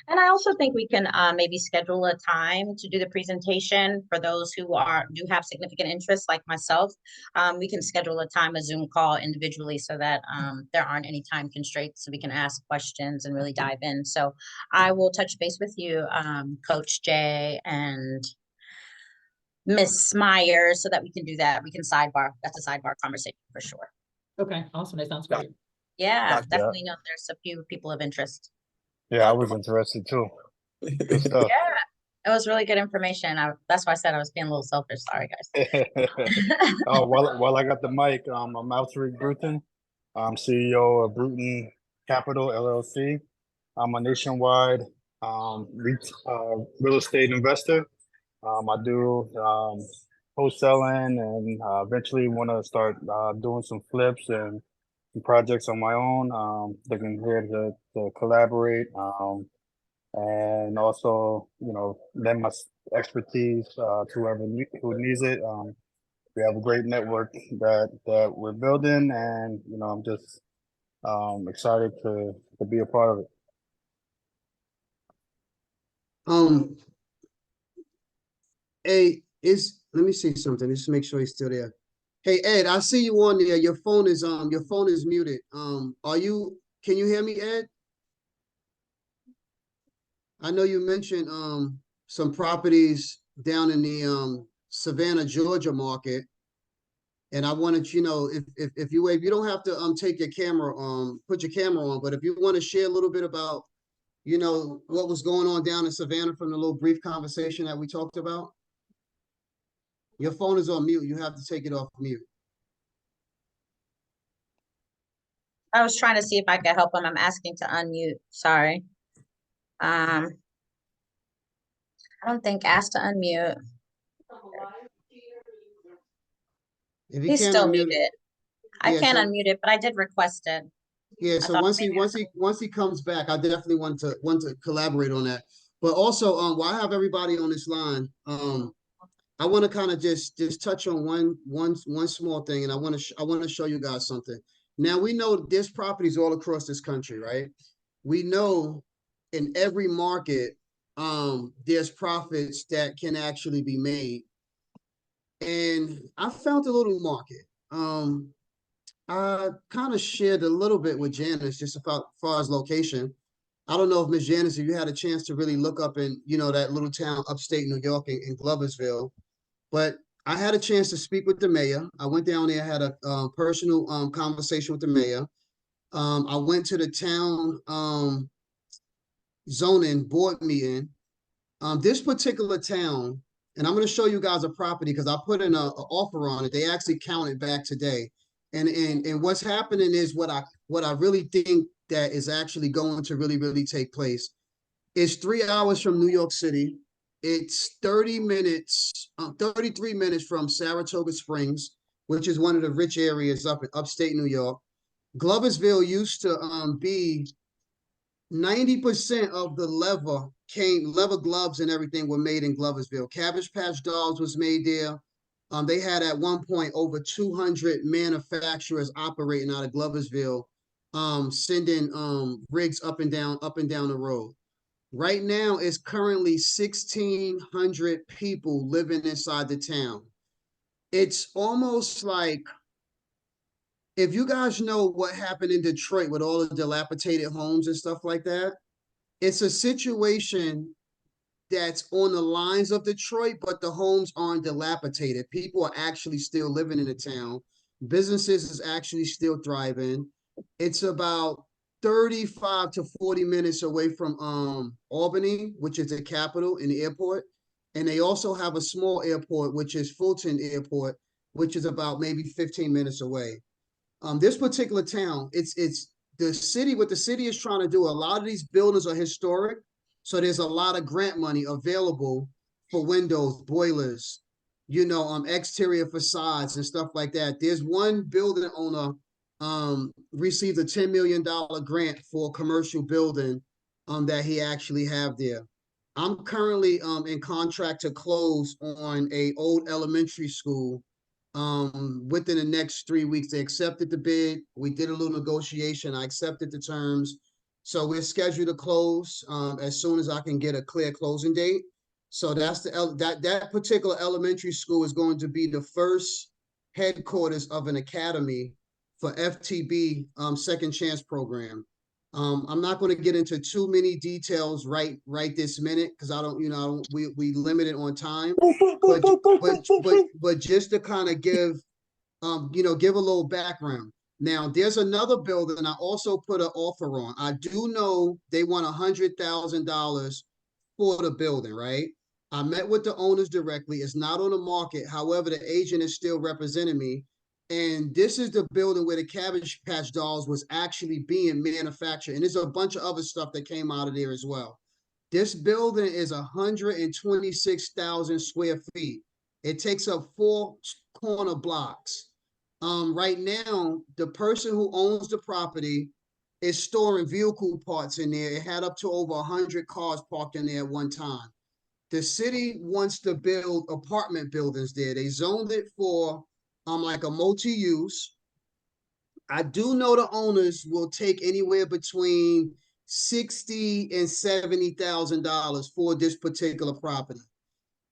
And I also think we can maybe schedule a time to do the presentation for those who do have significant interest, like myself. We can schedule a time, a Zoom call individually, so that there aren't any time constraints, so we can ask questions and really dive in. So I will touch base with you, Coach Jay and Miss Myers, so that we can do that. We can sidebar. That's a sidebar conversation for sure. Okay, awesome. That sounds great. Yeah, Gotcha. definitely know there's a few people of interest. Yeah, I was interested too. Good stuff. Yeah, it was really good information. That's why I said I was being a little selfish. Sorry, guys. While I got the mic, I'm Alteric Bruton. I'm CEO of Bruton Capital LLC. I'm a nationwide real estate investor. I do wholesaling and eventually want to start doing some flips and some projects on my own. Looking here to collaborate and also, lend my expertise to whoever who needs it. We have a great network that we're building, and I'm just excited to be a part of it. Hey, let me see something. Just make sure he's still there. Hey Ed, I see you on there. Your phone is muted. Can you hear me, Ed? I know you mentioned some properties down in the Savannah, Georgia market. And I wanted, if you don't have to take your camera put your camera on, but if you want to share a little bit about, what was going on down in Savannah from the little brief conversation that we talked about. Your phone is on mute. You have to take it off mute. I was trying to see if I could help him. I'm asking to unmute. Sorry. I don't think ask to unmute. If he He's can't still unmute, muted. I yeah, can't so- unmute it, but I did request it. yeah. I So thought once he comes back, I definitely want to collaborate on that. But also, while I have everybody on this line, I want to kind of just touch on one small thing, and I want to show you guys something. Now we know there's properties all across this country, right? We know in every market, there's profits that can actually be made. And I found a little market. I kind of shared a little bit with Janice just about as far as location. I don't know if Miss Janice, if you had a chance to really look up in, that little town upstate New York in Gloversville, but I had a chance to speak with the mayor. I went down there, had a personal conversation with the mayor. I went to the town zoning board meeting. This particular town, and I'm going to show you guys a property because I put in an offer on it. They actually counted back today. And what's happening is what I really think that is actually going to really take place. It's 3 hours from New York City. It's 33 minutes from Saratoga Springs, which is one of the rich areas up in upstate New York. Gloversville used to be 90% of the leather gloves and everything were made in Gloversville. Cabbage Patch Dolls was made there. They had at one point over 200 manufacturers operating out of Gloversville, sending rigs up and down the road. Right now, it's currently 1,600 people living inside the town. It's almost like, if you guys know what happened in Detroit with all the dilapidated homes and stuff like that, it's a situation that's on the lines of Detroit, but the homes aren't dilapidated. People are actually still living in the town. Businesses is actually still thriving. It's about 35 to 40 minutes away from Albany, which is the capital and the airport. And they also have a small airport, which is Fulton Airport, which is about maybe 15 minutes away. This particular town, it's the city, what the city is trying to do, a lot of these buildings are historic. So there's a lot of grant money available for windows, boilers, exterior facades and stuff like that. There's one building owner received a $10 million grant for a commercial building that he actually have there. I'm currently in contract to close on a old elementary school within the next 3 weeks. They accepted the bid. We did a little negotiation. I accepted the terms. So we're scheduled to close as soon as I can get a clear closing date. So that's that particular elementary school is going to be the first headquarters of an academy for FTB Second Chance program. I'm not going to get into too many details right this minute because I don't, we limit it on time. But just to kind of give, give a little background. Now, there's another building I also put an offer on. I do know they want $100,000 for the building, right? I met with the owners directly. It's not on the market. However, the agent is still representing me. And this is the building where the Cabbage Patch Dolls was actually being manufactured. And there's a bunch of other stuff that came out of there as well. This building is 126,000 square feet. It takes up 4 corner blocks. Right now, the person who owns the property is storing vehicle parts in there. It had up to over 100 cars parked in there at one time. The city wants to build apartment buildings there. They zoned it for like a multi-use. I do know the owners will take anywhere between $60,000 and $70,000 for this particular property.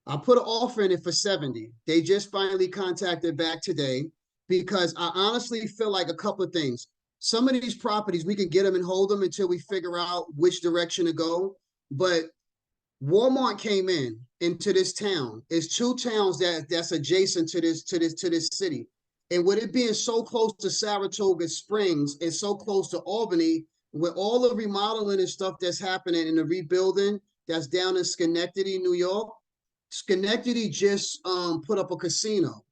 I put an offer in it for 70. They just finally contacted back today because I honestly feel like a couple of things. Some of these properties, we can get them and hold them until we figure out which direction to go. But Walmart came into this town. It's 2 towns that's adjacent to this city. And with it being so close to Saratoga Springs and so close to Albany, with all the remodeling and stuff that's happening in the rebuilding that's down in Schenectady, New York, Schenectady just put up a casino.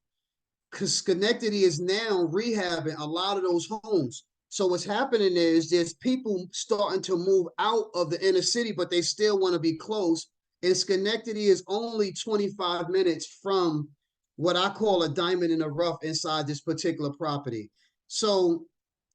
Because Schenectady is now rehabbing a lot of those homes. So what's happening is there's people starting to move out of the inner city, but they still want to be close. And Schenectady is only 25 minutes from what I call a diamond in the rough inside this particular property. So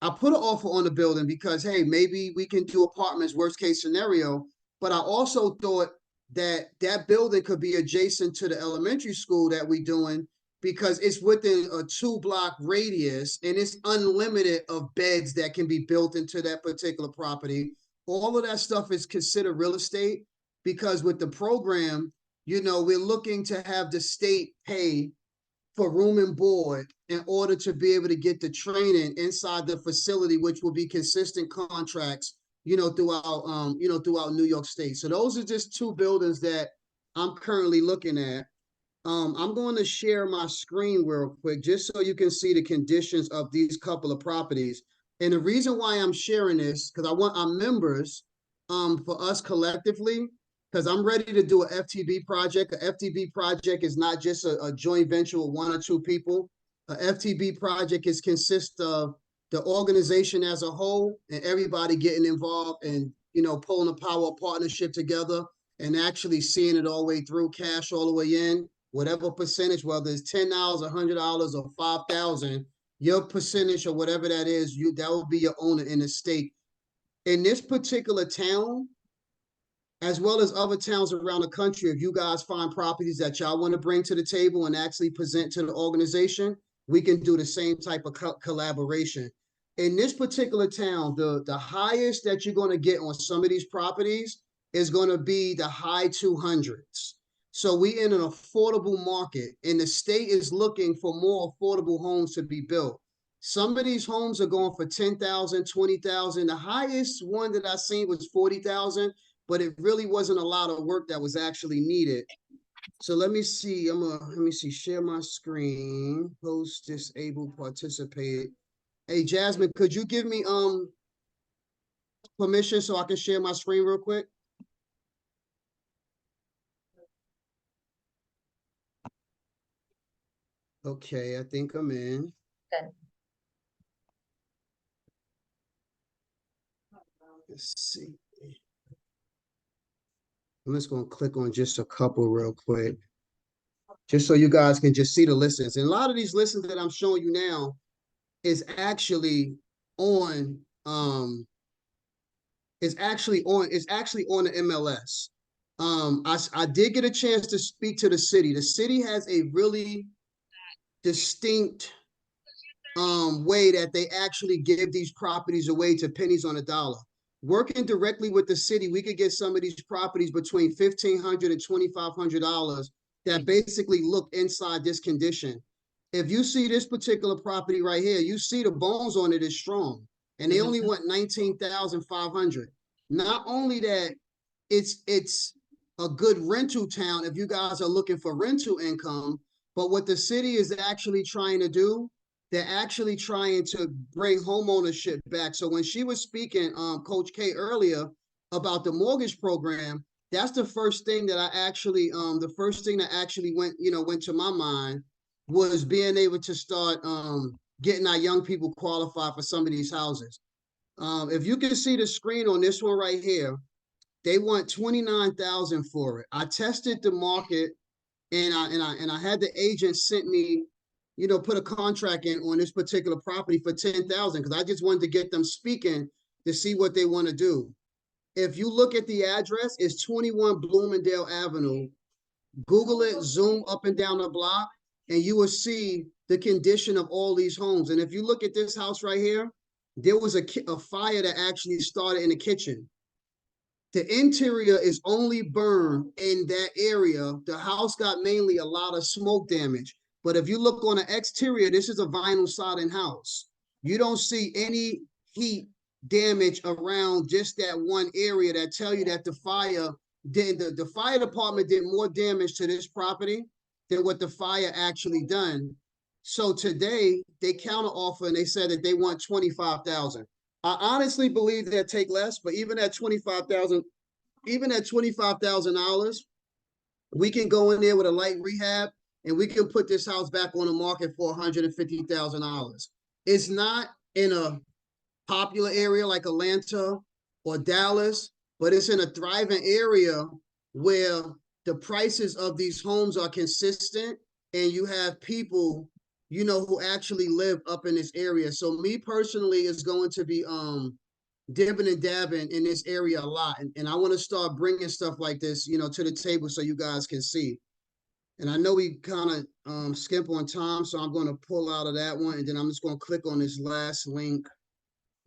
I put an offer on the building because, hey, maybe we can do apartments, worst case scenario. But I also thought that building could be adjacent to the elementary school that we're doing, because it's within a 2-block radius and it's unlimited of beds that can be built into that particular property. All of that stuff is considered real estate because with the program, you know, we're looking to have the state pay for room and board in order to be able to get the training inside the facility, which will be consistent contracts, throughout New York State. So those are just 2 buildings that I'm currently looking at. I'm going to share my screen real quick just so you can see the conditions of these couple of properties. And the reason why I'm sharing this, because I want our members, for us collectively, because I'm ready to do an FTB project. A FTB project is not just a joint venture with 1 or 2 people. A FTB project consists of the organization as a whole and everybody getting involved and, pulling a power partnership together and actually seeing it all the way through, cash all the way in. Whatever percentage, whether it's $10, $100, or $5,000, your percentage or whatever that is, that will be your owner in the stake. In this particular town, as well as other towns around the country, if you guys find properties that y'all want to bring to the table and actually present to the organization, we can do the same type of collaboration. In this particular town, the highest that you're going to get on some of these properties is going to be the high 200s. So we in an affordable market, and the state is looking for more affordable homes to be built. Some of these homes are going for $10,000, $20,000. The highest one that I seen was $40,000, but it really wasn't a lot of work that was actually needed. So let me see. Share my screen. Host disabled, participate. Hey Jasmine, could you give me permission so I can share my screen real quick? Okay, I think I'm in. Good. Let's see. I'm just going to click on just a couple real quick, just so you guys can just see the listings. And a lot of these listings that I'm showing you now is actually on the MLS. I did get a chance to speak to the city. The city has a really distinct way that they actually give these properties away to pennies on a dollar. Working directly with the city, we could get some of these properties between $1,500 and $2,500 that basically look inside this condition. If you see this particular property right here, you see the bones on it is strong, and they only want $19,500. Not only that, it's a good rental town if you guys are looking for rental income, but what the city is actually trying to do they're actually trying to bring homeownership back. So when she was speaking, Coach K earlier about the mortgage program, that's the first thing that I actually, the first thing that actually went to my mind was being able to start getting our young people qualified for some of these houses. If you can see the screen on this one right here, they want 29,000 for it. I tested the market, and I had the agent sent me, put a contract in on this particular property for 10,000 because I just wanted to get them speaking to see what they want to do. If you look at the address, it's 21 Bloomingdale Avenue. Google it, zoom up and down the block, and you will see the condition of all these homes. And if you look at this house right here, there was a fire that actually started in the kitchen. The interior is only burned in that area. The house got mainly a lot of smoke damage. But if you look on the exterior, this is a vinyl siding house. You don't see any heat damage around just that one area that tell you that the fire the fire department did more damage to this property than what the fire actually done. So today they counter offer and they said that they want 25,000. I honestly believe they'll take less, but even at $25,000, we can go in there with a light rehab and we can put this house back on the market for $150,000. It's not in a popular area like Atlanta or Dallas, but it's in a thriving area where the prices of these homes are consistent and you have people, who actually live up in this area. So me personally is going to be dibbing and dabbing in this area a lot. And I want to start bringing stuff like this, to the table so you guys can see. And I know we kind of skimp on time, so I'm going to pull out of that one. And then I'm just going to click on this last link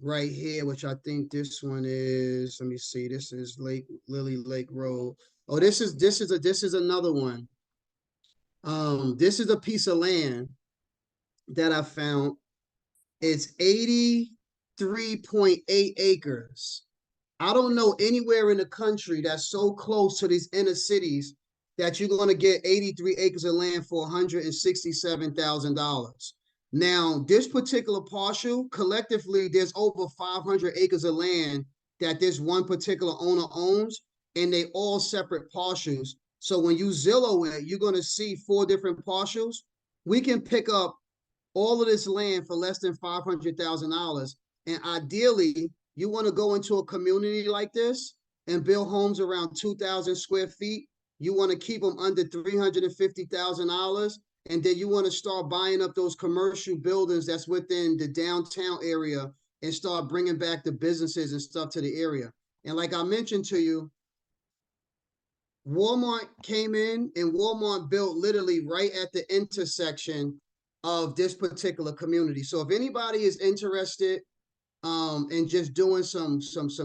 right here, which I think this one is, let me see, this is Lily Lake Road. Oh, this is another one. This is a piece of land that I found. It's 83.8 acres. I don't know anywhere in the country that's so close to these inner cities that you're going to get 83 acres of land for $167,000. Now, this particular parcel, collectively, there's over 500 acres of land that this one particular owner owns, and they all separate parcels. So when you Zillow it, you're going to see 4 different parcels. We can pick up all of this land for less than $500,000. And ideally, you want to go into a community like this and build homes around 2,000 square feet. You want to keep them under $350,000. And then you want to start buying up those commercial buildings that's within the downtown area and start bringing back the businesses and stuff to the area. And like I mentioned to you, Walmart came in and Walmart built literally right at the intersection of this particular community. So if anybody is interested in just doing some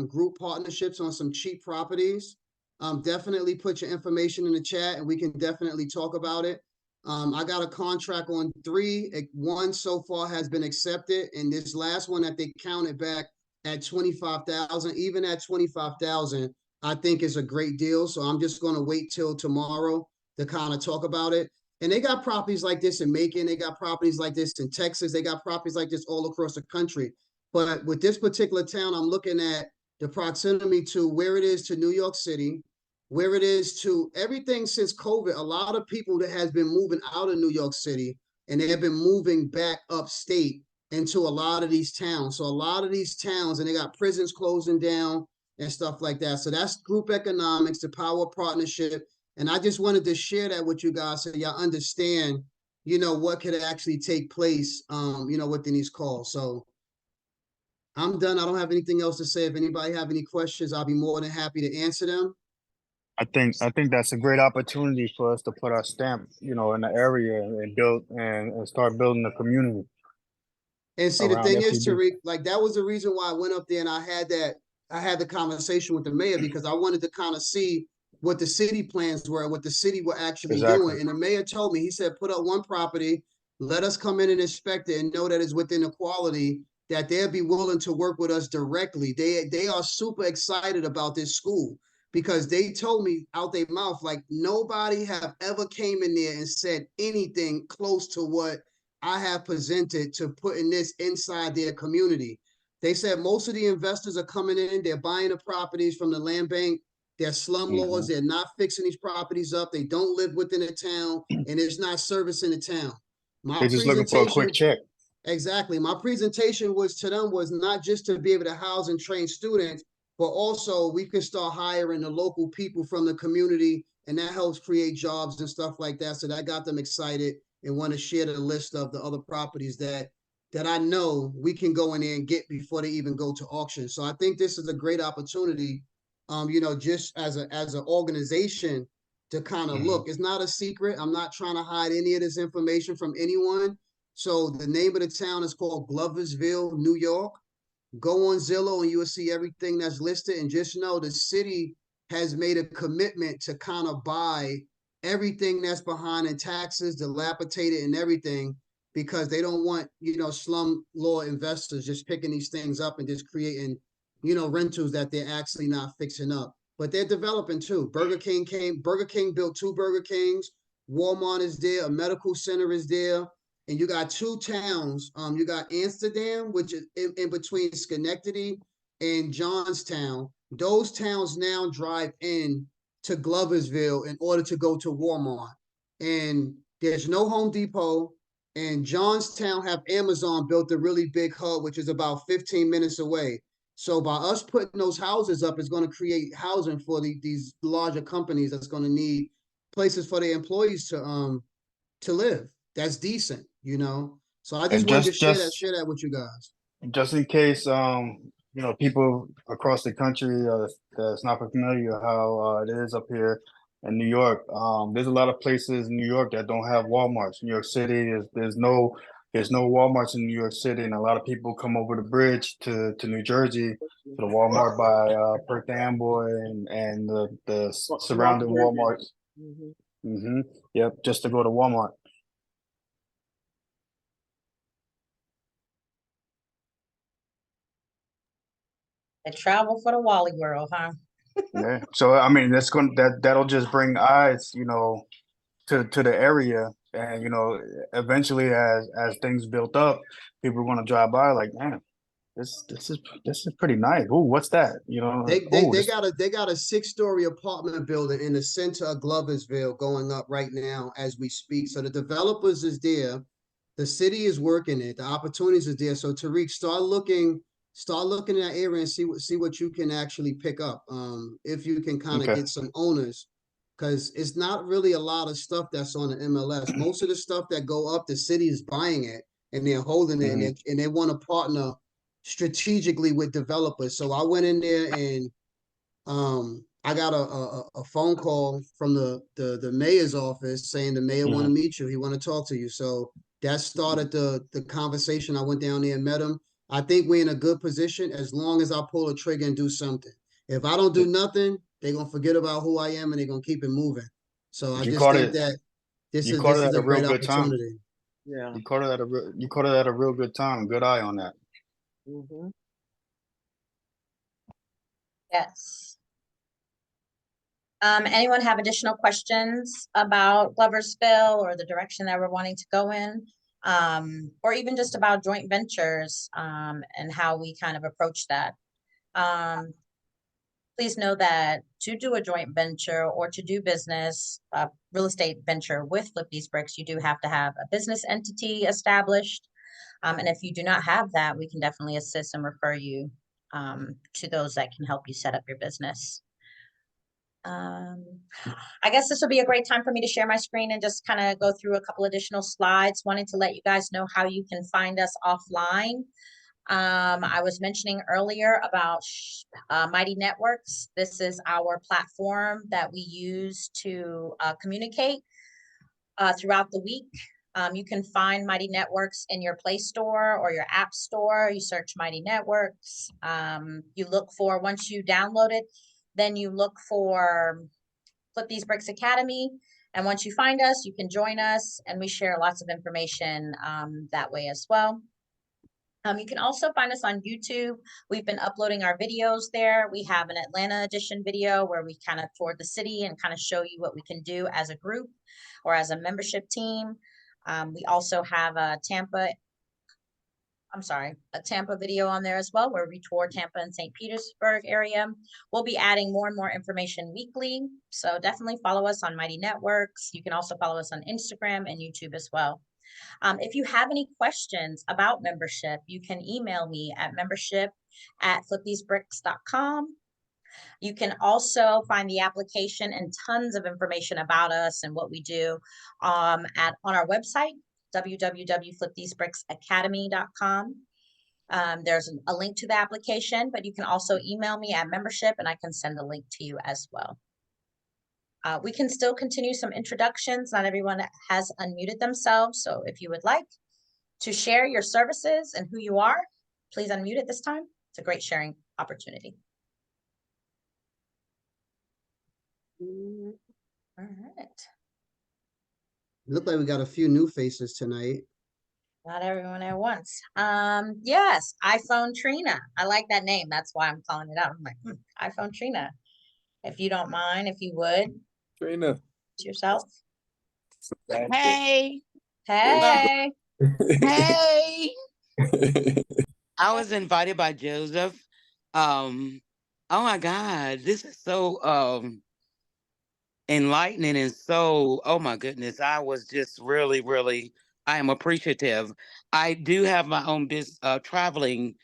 group partnerships on some cheap properties, definitely put your information in the chat and we can definitely talk about it. I got a contract on 3. 1 so far has been accepted, and this last one that they counted back at 25,000, even at 25,000, I think is a great deal. So I'm just going to wait till tomorrow to kind of talk about it. And they got properties like this in Macon. They got properties like this in Texas. They got properties like this all across the country. But with this particular town, I'm looking at the proximity to where it is to New York City, where it is to everything since COVID. A lot of people that has been moving out of New York City and they have been moving back upstate into a lot of these towns. So a lot of these towns, and they got prisons closing down and stuff like that. So that's group economics, the power of partnership. And I just wanted to share that with you guys so y'all understand, what could actually take place, within these calls. So I'm done. I don't have anything else to say. If anybody have any questions, I'll be more than happy to answer them. I think that's a great opportunity for us to put our stamp, in the area and build and start building a community. And see, the around thing is, FTB. Tariq, like that was the reason why I went up there and I had the conversation with the mayor, because I wanted to kind of see what the city plans were, what the city were actually Exactly. doing. And the mayor told me, he said, put up one property, let us come in and inspect it and know that it's within the quality that they'll be willing to work with us directly. They are super excited about this school because they told me out their mouth, like nobody have ever came in there and said anything close to what I have presented to putting this inside their community. They said most of the investors are coming in, they're buying the properties from the land bank, they're slumlords, they're not fixing these properties up, they don't live within the town, and it's not servicing the town. My They're just looking for a quick check. Exactly. My presentation was to them was not just to be able to house and train students, but also we can start hiring the local people from the community, and that helps create jobs and stuff like that. So that got them excited and want to share the list of the other properties that I know we can go in there and get before they even go to auction. So I think this is a great opportunity, just as an organization to kind of look. It's not a secret. I'm not trying to hide any of this information from anyone. So the name of the town is called Gloversville, New York. Go on Zillow and you will see everything that's listed. And just know the city has made a commitment to kind of buy everything that's behind in taxes, dilapidated and everything, because they don't want, slum law investors just picking these things up and just creating, rentals that they're actually not fixing up. But they're developing too. Burger King built 2 Burger Kings. Walmart is there. A medical center is there. And you got 2 towns. You got Amsterdam, which is in between Schenectady and Johnstown. Those towns now drive in to Gloversville in order to go to Walmart. And there's no Home Depot. And Johnstown have Amazon built a really big hub, which is about 15 minutes away. So by us putting those houses up, it's going to create housing for these larger companies that's going to need places for their employees to live. That's decent, So I just wanted to share that with you guys. Just in case, people across the country that's not familiar how it is up here in New York. There's a lot of places in New York that don't have Walmarts. New York City there's no Walmarts in New York City, and a lot of people come over the bridge to New Jersey to the Walmart by Perth Amboy and the surrounding Walmarts. Yep, just to go to Walmart. They travel for the Wally World, huh? Yeah. So I mean, that'll just bring eyes, to the area, and eventually as things built up, people want to drive by like, man, this is pretty nice. Oh, what's that? They got a 6-story apartment building in the center of Gloversville going up right now as we speak. So the developers is there, the city is working it, the opportunities is there. So Tariq, start looking in that area and see what you can actually pick up. If you can kind of get some owners, because it's not really a lot of stuff that's on the MLS. Most of the stuff that go up, the city is buying it and they're holding it, and they want to partner strategically with developers. So I went in there and I got a phone call from the mayor's office saying the mayor want to meet you. He want to talk to you. So that started the conversation. I went down there and met him. I think we're in a good position as long as I pull a trigger and do something. If I don't do nothing, they're gonna forget about who I am and they're gonna keep it moving. So I just think that this is a great opportunity. Yeah, you caught it at a real good time. Good eye on that. Yes. Anyone have additional questions about Gloversville or the direction that we're wanting to go in? Or even just about joint ventures and how we kind of approach that. Please know that to do a joint venture or to do business, real estate venture with Flip These Bricks, you do have to have a business entity established. And if you do not have that, we can definitely assist and refer you to those that can help you set up your business. I guess this will be a great time for me to share my screen and just kind of go through a couple additional slides. Wanting to let you guys know how you can find us offline. I was mentioning earlier about Mighty Networks. This is our platform that we use to communicate throughout the week. You can find Mighty Networks in your Play Store or your App Store. You search Mighty Networks. You look for, once you download it, then you look for Flip These Bricks Academy. And once you find us, you can join us, and we share lots of information that way as well. You can also find us on YouTube. We've been uploading our videos there. We have an Atlanta edition video where we kind of tour the city and kind of show you what we can do as a group or as a membership team. We also have a Tampa video on there as well, where we tour Tampa and St. Petersburg area. We'll be adding more and more information weekly. So definitely follow us on Mighty Networks. You can also follow us on Instagram and YouTube as well. If you have any questions about membership, you can email me at membership@flipthesebricks.com. You can also find the application and tons of information about us and what we do on our website, www.flipthesebricksacademy.com. There's a link to the application, but you can also email me at membership and I can send a link to you as well. We can still continue some introductions. Not everyone has unmuted themselves. So if you would like to share your services and who you are, please unmute at this time. It's a great sharing opportunity. All right. Look like we got a few new faces tonight. Not everyone at once. Yes, iPhone Trina. I like that name. That's why I'm calling it out. I'm like, iPhone Trina. If you don't mind, if you would. Trina. Yourself. Hey. Hey. Hey. I was invited by Joseph. Oh my God, this is so enlightening and so, oh my goodness, I was just really, I am appreciative. I do have my own traveling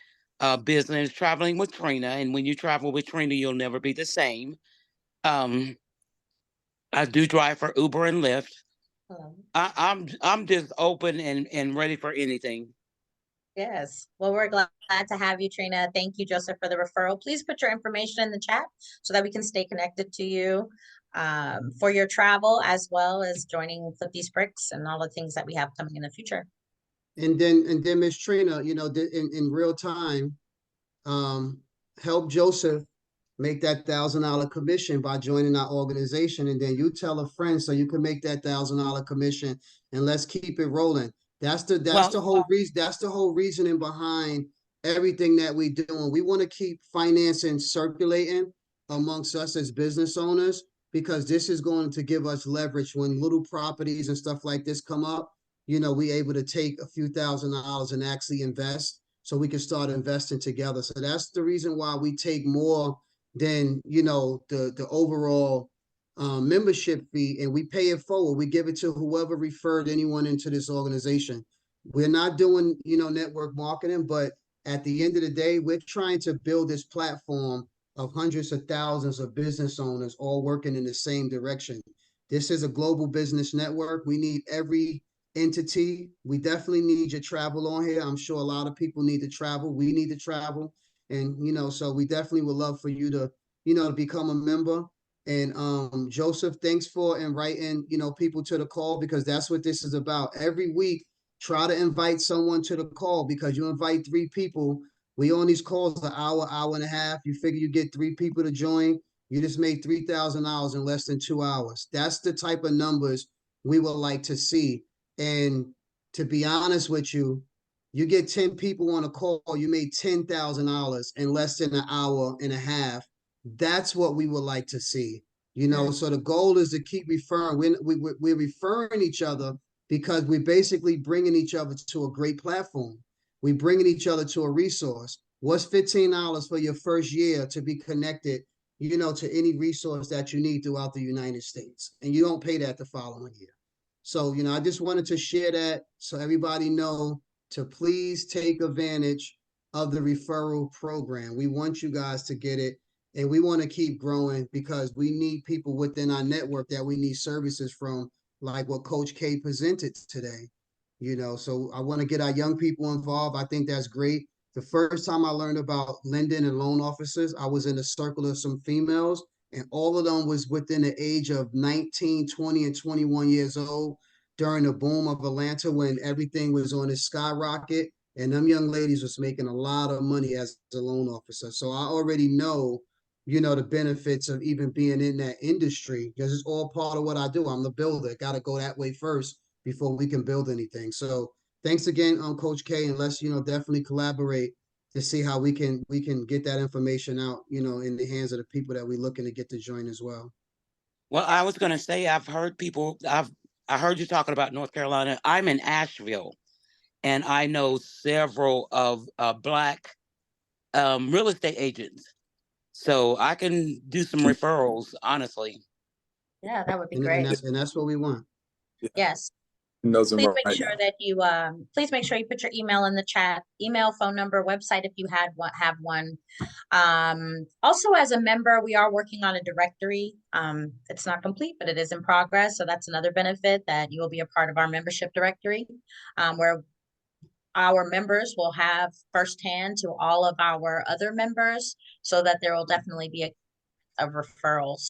business, Traveling with Trina, and when you travel with Trina, you'll never be the same. I do drive for Uber and Lyft. I'm just open and ready for anything. Yes. Well, we're glad to have you, Trina. Thank you, Joseph, for the referral. Please put your information in the chat so that we can stay connected to you for your travel, as well as joining Flip These Bricks and all the things that we have coming in the future. And then Miss Trina, you know, in real time, help Joseph make that $1,000 commission by joining our organization, and then you tell a friend so you can make that $1,000 commission, and let's keep it rolling. That's the whole reason. That's the whole reasoning behind everything that we do. And we want to keep financing circulating amongst us as business owners, because this is going to give us leverage when little properties and stuff like this come up. You know, we able to take a few $1,000s and actually invest, so we can start investing together. So that's the reason why we take more than, you know, the overall membership fee, and we pay it forward. We give it to whoever referred anyone into this organization. We're not doing, you know, network marketing, but at the end of the day, we're trying to build this platform of hundreds of thousands of business owners all working in the same direction. This is a global business network. We need every entity. We definitely need your travel on here. I'm sure a lot of people need to travel. We need to travel. And, you know, so we definitely would love for you to, you know, to become a member. And Joseph, thanks for inviting, you know, people to the call, because that's what this is about. Every week, try to invite someone to the call, because you invite 3 people. We on these calls an hour, hour and a half. You figure you get 3 people to join, you just made $3,000 in less than 2 hours. That's the type of numbers we would like to see. And to be honest with you, you get 10 people on a call, you made $10,000 in less than an hour and a half. That's what we would like to see, you know. So the goal is to keep referring. We're referring each other because we're basically bringing each other to a great platform. We're bringing each other to a resource. What's $15 for your first year to be connected, you know, to any resource that you need throughout the United States? And you don't pay that the following year. So, you know, I just wanted to share that so everybody know to please take advantage of the referral program. We want you guys to get it, and we want to keep growing, because we need people within our network that we need services from, like what Coach K presented today. You know, so I want to get our young people involved. I think that's great. The first time I learned about lending and loan officers, I was in a circle of some females, and all of them was within the age of 19, 20, and 21 years old during the boom of Atlanta, when everything was on its skyrocket, and them young ladies was making a lot of money as a loan officer. So I already know, you know, the benefits of even being in that industry, because it's all part of what I do. I'm the builder. Got to go that way first before we can build anything. So thanks again, Coach K, and let's, you know, definitely collaborate to see how we can get that information out, you know, in the hands of the people that we're looking to get to join as well. Well, I was going to say, I've heard people, I've I heard you talking about North Carolina. I'm in Asheville, and I know several of Black real estate agents. So I can do some referrals, honestly. Yeah, that would be And great. that's what we want. Yes. Knows them Please right make sure now. that you please make sure you put your email in the chat, email, phone number, website if you have one. Also as a member, we are working on a directory. It's not complete, but it is in progress. So that's another benefit, that you will be a part of our membership directory, where our members will have firsthand to all of our other members, so that there will definitely be a referrals.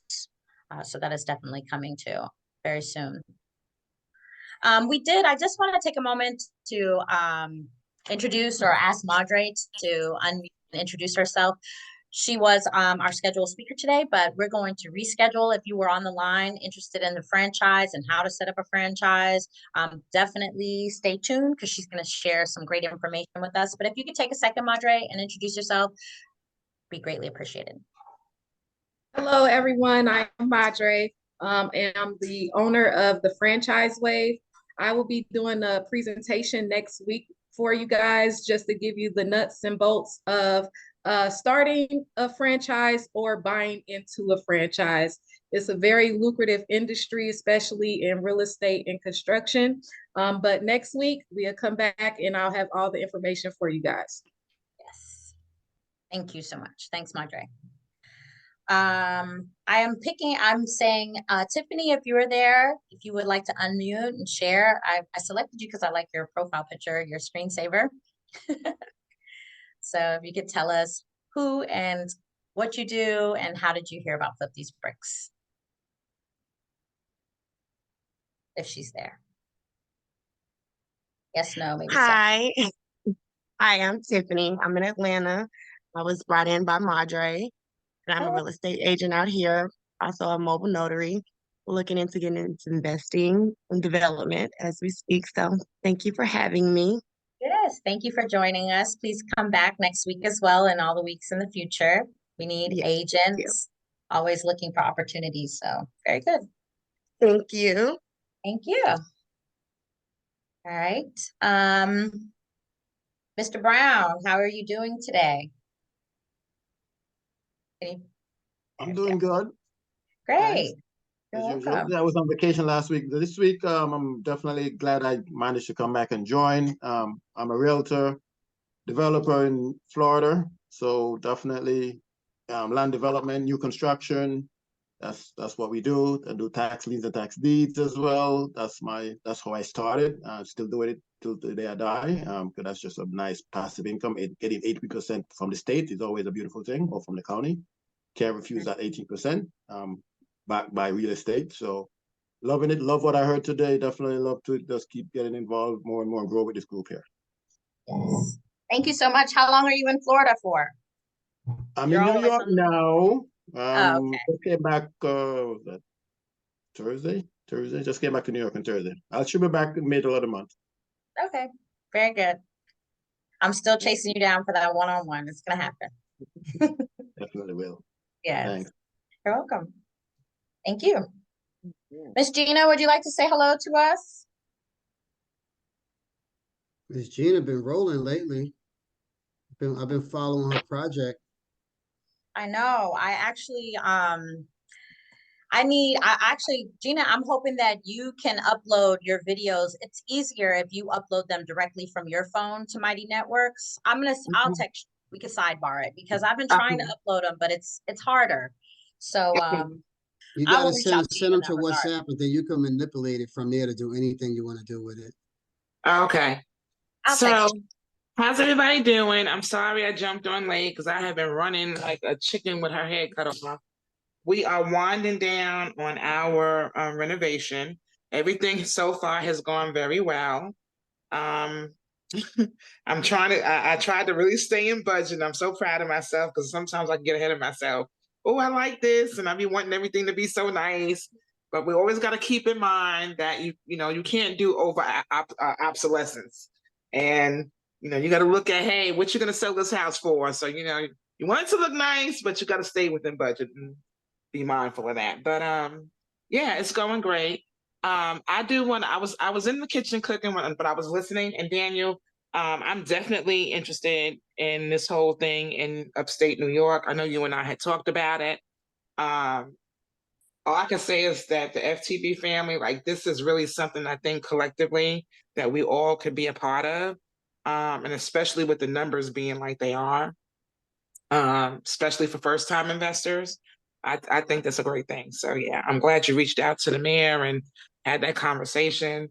So that is definitely coming too very soon. I just want to take a moment to introduce, or ask Madre to unmute and introduce herself. She was our scheduled speaker today, but we're going to reschedule. If you were on the line interested in the franchise and how to set up a franchise, definitely stay tuned, because she's going to share some great information with us. But if you could take a second, Madre, and introduce yourself, be greatly appreciated. Hello, everyone. I'm Madre, and I'm the owner of the Franchise Wave. I will be doing a presentation next week for you guys, just to give you the nuts and bolts of starting a franchise or buying into a franchise. It's a very lucrative industry, especially in real estate and construction. But next week, we'll come back and I'll have all the information for you guys. Yes. Thank you so much. Thanks, Madre. I'm saying, Tiffany, if you were there, if you would like to unmute and share. I selected you because I like your profile picture, your screensaver. So if you could tell us who and what you do, and how did you hear about Flip These Bricks? If she's there. Yes, no, maybe. Hi. Hi, I'm Tiffany. I'm in Atlanta. I was brought in by Madre, and I'm a real estate agent out here, also a mobile notary, looking into getting into investing and development as we speak. So thank you for having me. Yes, thank you for joining us. Please come back next week as well, and all the weeks in the future. We need agents, always looking for opportunities. So very good. Thank you. Thank you. All right. Mr. Brown, how are you doing today? I'm doing good. Great. As usual. Yeah, I was on vacation last week. This week, I'm definitely glad I managed to come back and join. I'm a realtor, developer in Florida, so definitely land development, new construction. That's what we do. I do tax liens and tax deeds as well. That's how I started. Still doing it till the day I die. Because that's just a nice passive income. Getting 80% from the state is always a beautiful thing, or from the county. Can't refuse that 18%. Backed by real estate. So loving it. Love what I heard today. Definitely love to just keep getting involved more and more and grow with this group here. Yes. Thank you so much. How long are you in Florida for? I'm in New York now. Okay. Just came back Thursday. Just came back to New York on Thursday. I should be back in the middle of the month. Okay. Very good. I'm still chasing you down for that one-on-one. It's gonna happen. Definitely will. Yes. Thanks. You're welcome. Thank you. Miss Gina, would you like to say hello to us? Miss Gina been rolling lately. I've been following her project. I know. Gina, I'm hoping that you can upload your videos. It's easier if you upload them directly from your phone to Mighty Networks. I'll text you. We can sidebar it, because I've been trying to upload them, but it's harder. So you I will gotta reach out to send you them to regard. WhatsApp, and then you can manipulate it from there to do anything you want to do with it. Okay. So how's everybody doing? I'm sorry I jumped on late because I have been running like a chicken with her head cut off. We are winding down on our renovation. Everything so far has gone very well. I tried to really stay in budget. I'm so proud of myself, because sometimes I can get ahead of myself. Oh, I like this, and I be wanting everything to be so nice. But we always got to keep in mind that you can't do over obsolescence, and you got to look at, hey, what you're gonna sell this house for. So you want it to look nice, but you got to stay within budget and be mindful of that. But yeah, it's going great. I do want. I was in the kitchen cooking, but I was listening. And Daniel, I'm definitely interested in this whole thing in upstate New York. I know you and I had talked about it. All I can say is that the FTB family, like this is really something I think collectively that we all could be a part of. And especially with the numbers being like they are, especially for first time investors, I think that's a great thing. So yeah, I'm glad you reached out to the mayor and had that conversation.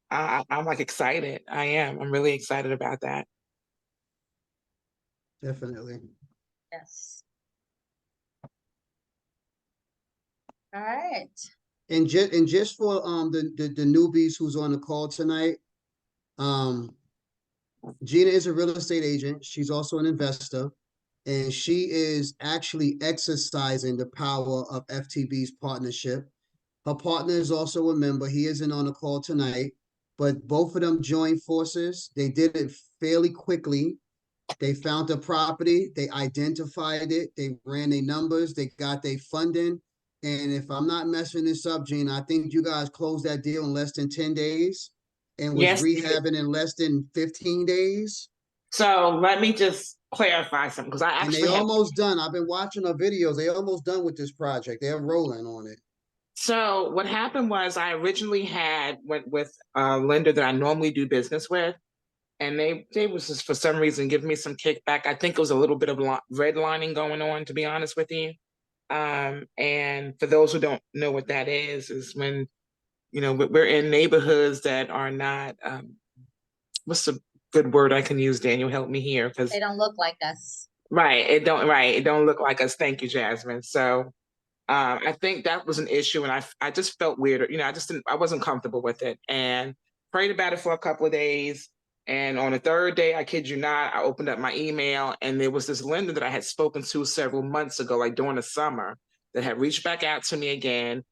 I'm like excited. I am. I'm really excited about that. Definitely. Yes. All right. And just for the newbies who's on the call tonight, Gina is a real estate agent. She's also an investor, and she is actually exercising the power of FTB's partnership. Her partner is also a member. He isn't on the call tonight, but both of them joined forces. They did it fairly quickly. They found the property, they identified it, they ran their numbers, they got their funding. And if I'm not messing this up, Gina, I think you guys closed that deal in less than 10 days and was Yes. rehabbing in less than 15 days. So let me just clarify something because I And they actually have. almost done. I've been watching her videos. They almost done with this project. They're rolling on it. So what happened was I originally went with a lender that I normally do business with, and they was just for some reason giving me some kickback. I think it was a little bit of redlining going on, to be honest with you. And for those who don't know what that is when we're in neighborhoods that are not what's the good word I can use? Daniel, help me here, because They don't look like us. Right, it don't look like us. Thank you, Jasmine. So I think that was an issue, and I just felt weird. I wasn't comfortable with it, and prayed about it for a couple of days. And on the third day, I kid you not, I opened up my email, and there was this lender that I had spoken to several months ago, like during the summer, that had reached back out to me again,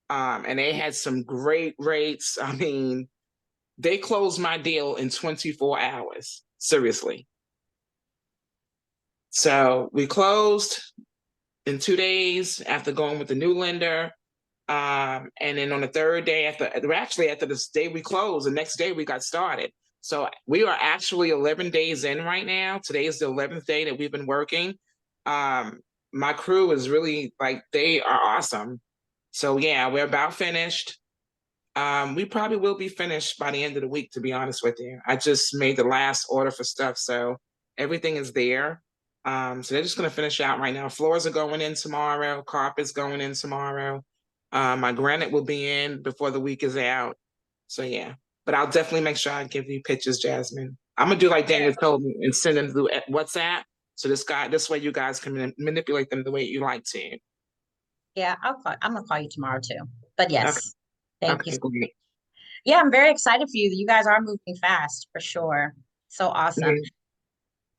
and they had some great rates. I mean, they closed my deal in 24 hours. Seriously. So we closed in 2 days after going with the new lender. And then on the third day after this day we closed, the next day we got started. So we are actually 11 days in right now. Today is the 11th day that we've been working. My crew is really they are awesome. So yeah, we're about finished. We probably will be finished by the end of the week, to be honest with you. I just made the last order for stuff, so everything is there. So they're just gonna finish out right now. Floors are going in tomorrow, carpet's going in tomorrow. My granite will be in before the week is out. So yeah, but I'll definitely make sure I give you pictures, Jasmine. I'm gonna do like Daniel told me and send them through WhatsApp. So this way you guys can manipulate them the way you like to. Yeah, I'm gonna call you tomorrow too. But yes, thank you. Okay, great. Yeah, I'm very excited for you. You guys are moving fast for sure. So awesome.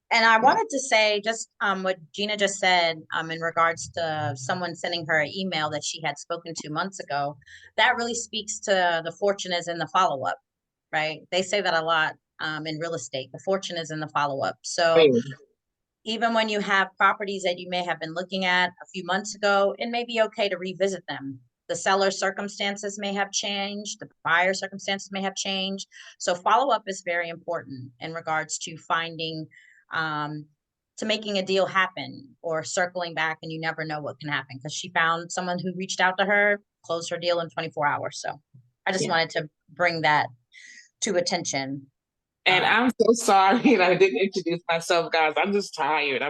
And I wanted to say just what Gina just said in regards to someone sending her an email that she had spoken to months ago. That really speaks to the fortune is in the follow-up, right? They say that a lot in real estate. The fortune is in the follow-up. So even when you have properties that you may have been looking at a few months ago, it may be okay to revisit them. The seller's circumstances may have changed. The buyer's circumstances may have changed. So follow-up is very important in regards to finding to making a deal happen or circling back, and you never know what can happen because she found someone who reached out to her, closed her deal in 24 hours. So I just wanted to bring that to attention. And I'm so sorry that I didn't introduce myself, guys. I'm just tired.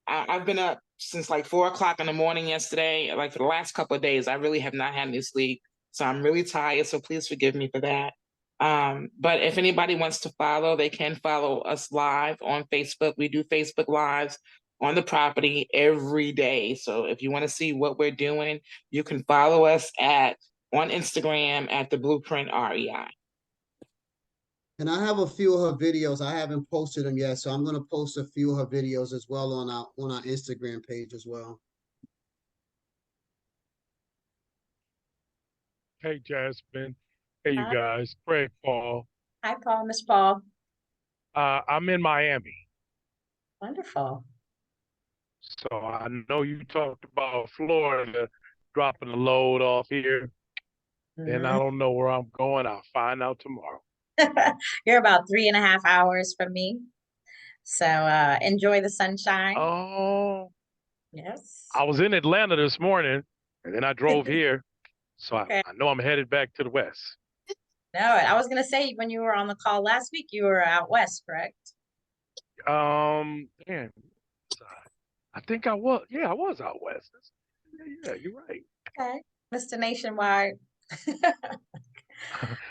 I've been up since like 4 o'clock in the morning yesterday. Like for the last couple of days, I really have not had any sleep. So I'm really tired. So please forgive me for that. But if anybody wants to follow, they can follow us live on Facebook. We do Facebook Lives on the property every day. So if you want to see what we're doing, you can follow us on Instagram at the Blueprint REI. And I have a few of her videos. I haven't posted them yet, so I'm gonna post a few of her videos as well on our Instagram page as well. Hey, Jasmine. Hey, you guys. Craig Paul. Hi, Paul. Miss Paul. I'm in Miami. Wonderful. So I know you talked about Florida dropping the load off here. and I don't know where I'm going. I'll find out tomorrow. You're about 3.5 hours from me. So enjoy the sunshine. Oh, Yes. I was in Atlanta this morning, and then I drove here, so Okay. I know I'm headed back to the west. No, I was gonna say when you were on the call last week, you were out west, correct? Man, I think I was. Yeah, I was out west. Yeah, you're right. Okay. Mr. Nationwide.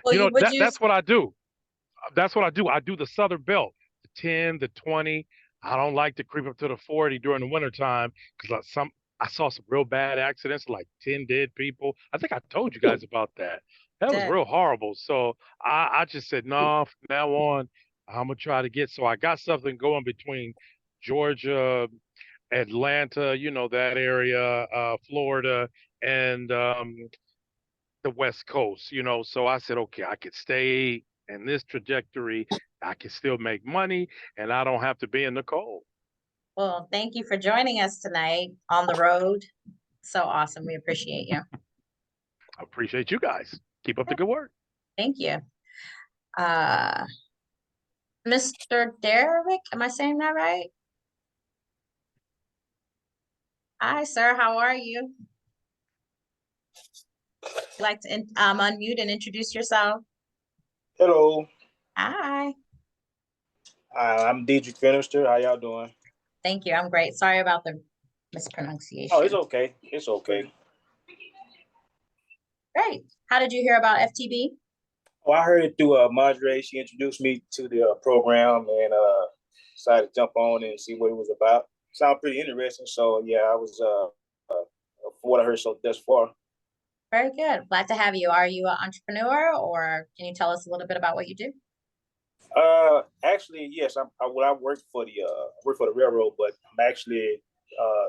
Well, You know, would you that's what I do. That's what I do. I do the Southern Belt, the 10, the 20. I don't like to creep up to the 40 during the wintertime because I saw some real bad accidents, like 10 dead people. I think I told you guys about that. That was did? real horrible. So I just said, no, from now on, I'm gonna try to get. So I got something going between Georgia, Atlanta, that area, Florida, and the West Coast, So I said, okay, I could stay in this trajectory. I can still make money and I don't have to be in the cold. Well, thank you for joining us tonight on the road. So awesome. We appreciate you. I appreciate you guys. Keep up the good work. Thank you. Mr. Derrick, am I saying that right? Hi, sir. How are you? You'd like to unmute and introduce yourself? Hello, Hi. I'm Deidre Finister. How y'all doing? Thank you. I'm great. Sorry about the Oh, mispronunciation. it's okay. It's okay. Great. How did you hear about FTB? Well, I heard it through Madre. She introduced me to the program and decided to jump on and see what it was about. Sound pretty interesting. So yeah, I was for what I heard so thus far. Very good. Glad to have you. Are you an entrepreneur or can you tell us a little bit about what you do? Actually, yes. I work for the railroad, but I'm actually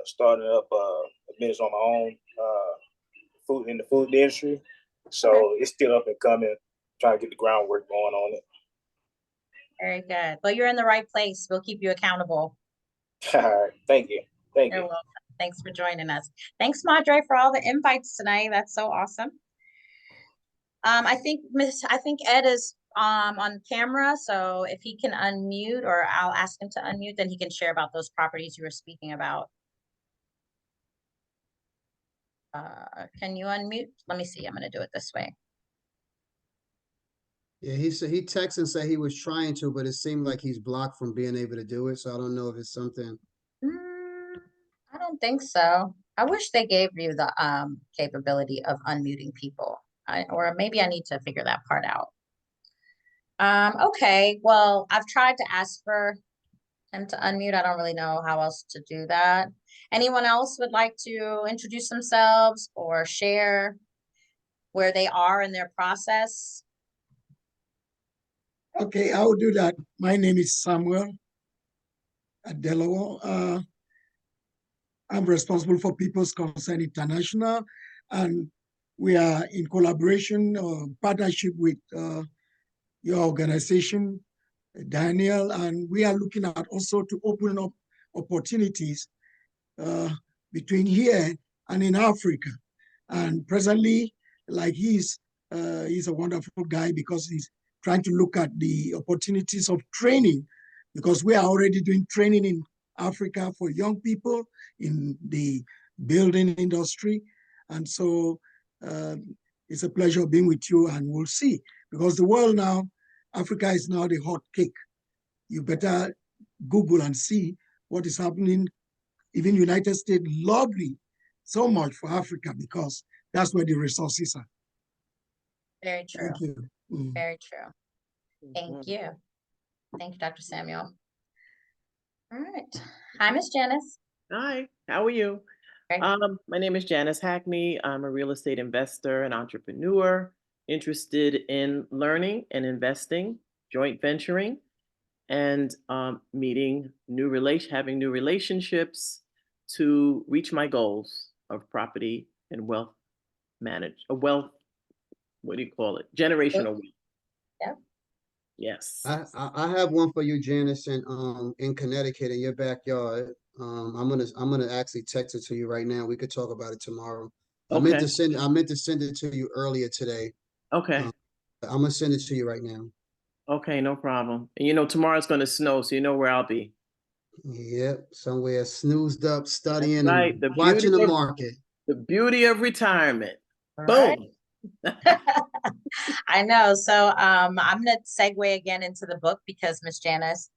starting up a business on my own, in the food industry. So it's still up and coming. Trying to get the groundwork going on it. Very good. Well, you're in the right place. We'll keep you accountable. All right. Thank you. Thank You're you. welcome. Thanks for joining us. Thanks, Madre, for all the invites tonight. That's so awesome. I think Ed is on camera, so if he can unmute, or I'll ask him to unmute, then he can share about those properties you were speaking about. Can you unmute? Let me see. I'm going to do it this way. Yeah, he said he texted and said he was trying to, but it seemed like he's blocked from being able to do it. So I don't know if it's something. I don't think so. I wish they gave you the capability of unmuting people. Or maybe I need to figure that part out. Okay, well, I've tried to ask for him to unmute. I don't really know how else to do that. Anyone else would like to introduce themselves or share where they are in their process? Okay, I will do that. My name is Samuel Adelowo. I'm responsible for People's Concern International, and we are in collaboration or partnership with your organization, Daniel, and we are looking at also to open up opportunities between here and in Africa. And presently, like he's a wonderful guy because he's trying to look at the opportunities of training, because we are already doing training in Africa for young people in the building industry. And so it's a pleasure being with you, and we'll see, because the world now, Africa is now the hot cake. You better Google and see what is happening. Even United States lobby so much for Africa because that's where the resources are. Very true. Thank you. Very true. Thank you. Thank you, Dr. Samuel. All right. Hi, Miss Janice. Hi, how are you? My name is Janice Hackney. I'm a real estate investor and entrepreneur interested in learning and investing, joint venturing, and having new relationships to reach my goals of property and wealth what do you call it? Generational wealth. Yeah. Yes. I have one for you, Janice, in Connecticut, in your backyard. I'm gonna actually text it to you right now. We could talk about it tomorrow. I meant Okay. to send it to you earlier today. Okay. I'm gonna send it to you right now. Okay, no problem. And you know, tomorrow's gonna snow, so you know where I'll be. Yep, somewhere snoozed up, studying Right. and watching the market. The beauty of retirement. Right. Boom. I know. So I'm gonna segue again into the book because Miss Janice,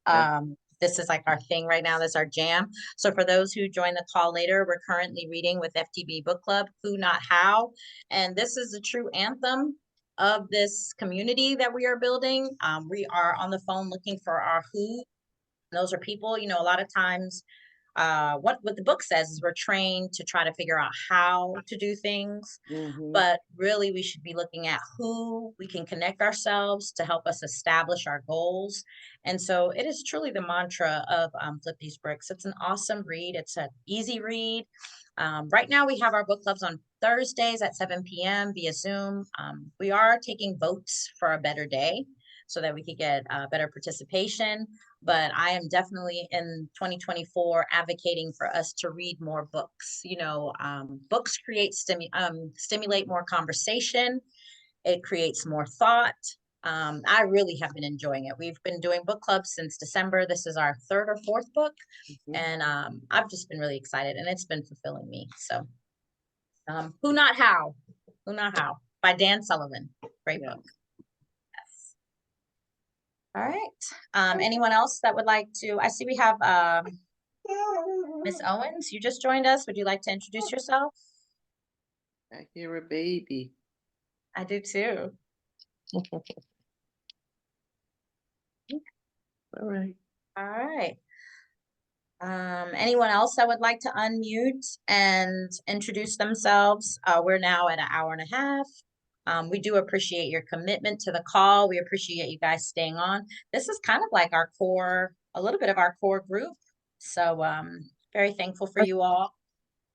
this is like our thing right now. That's our jam. So for those who join the call later, we're currently reading with FTB Book Club, Who Not How. And this is a true anthem of this community that we are building. We are on the phone looking for our who. Those are people, you know, a lot of times what the book says is we're trained to try to figure out how to do things, but really we should be looking at who we can connect ourselves to help us establish our goals. And so it is truly the mantra of Flip These Bricks. It's an awesome read. It's an easy read. Right now we have our book clubs on Thursdays at 7 p.m. via Zoom. We are taking votes for a better day so that we could get better participation. But I am definitely in 2024 advocating for us to read more books. You know, books stimulate more conversation. It creates more thought. I really have been enjoying it. We've been doing book clubs since December. This is our third or fourth book. And I've just been really excited and it's been fulfilling me. So Who Not How? Who Not How by Dan Sullivan. Great book. All right. Anyone else that would like to? I see we have Miss Owens. You just joined us. Would you like to introduce yourself? I hear a baby. I do too. All right. All right. Anyone else that would like to unmute and introduce themselves? We're now at an hour and a half. We do appreciate your commitment to the call. We appreciate you guys staying on. This is kind of like our core, a little bit of our core group. So very thankful for you all.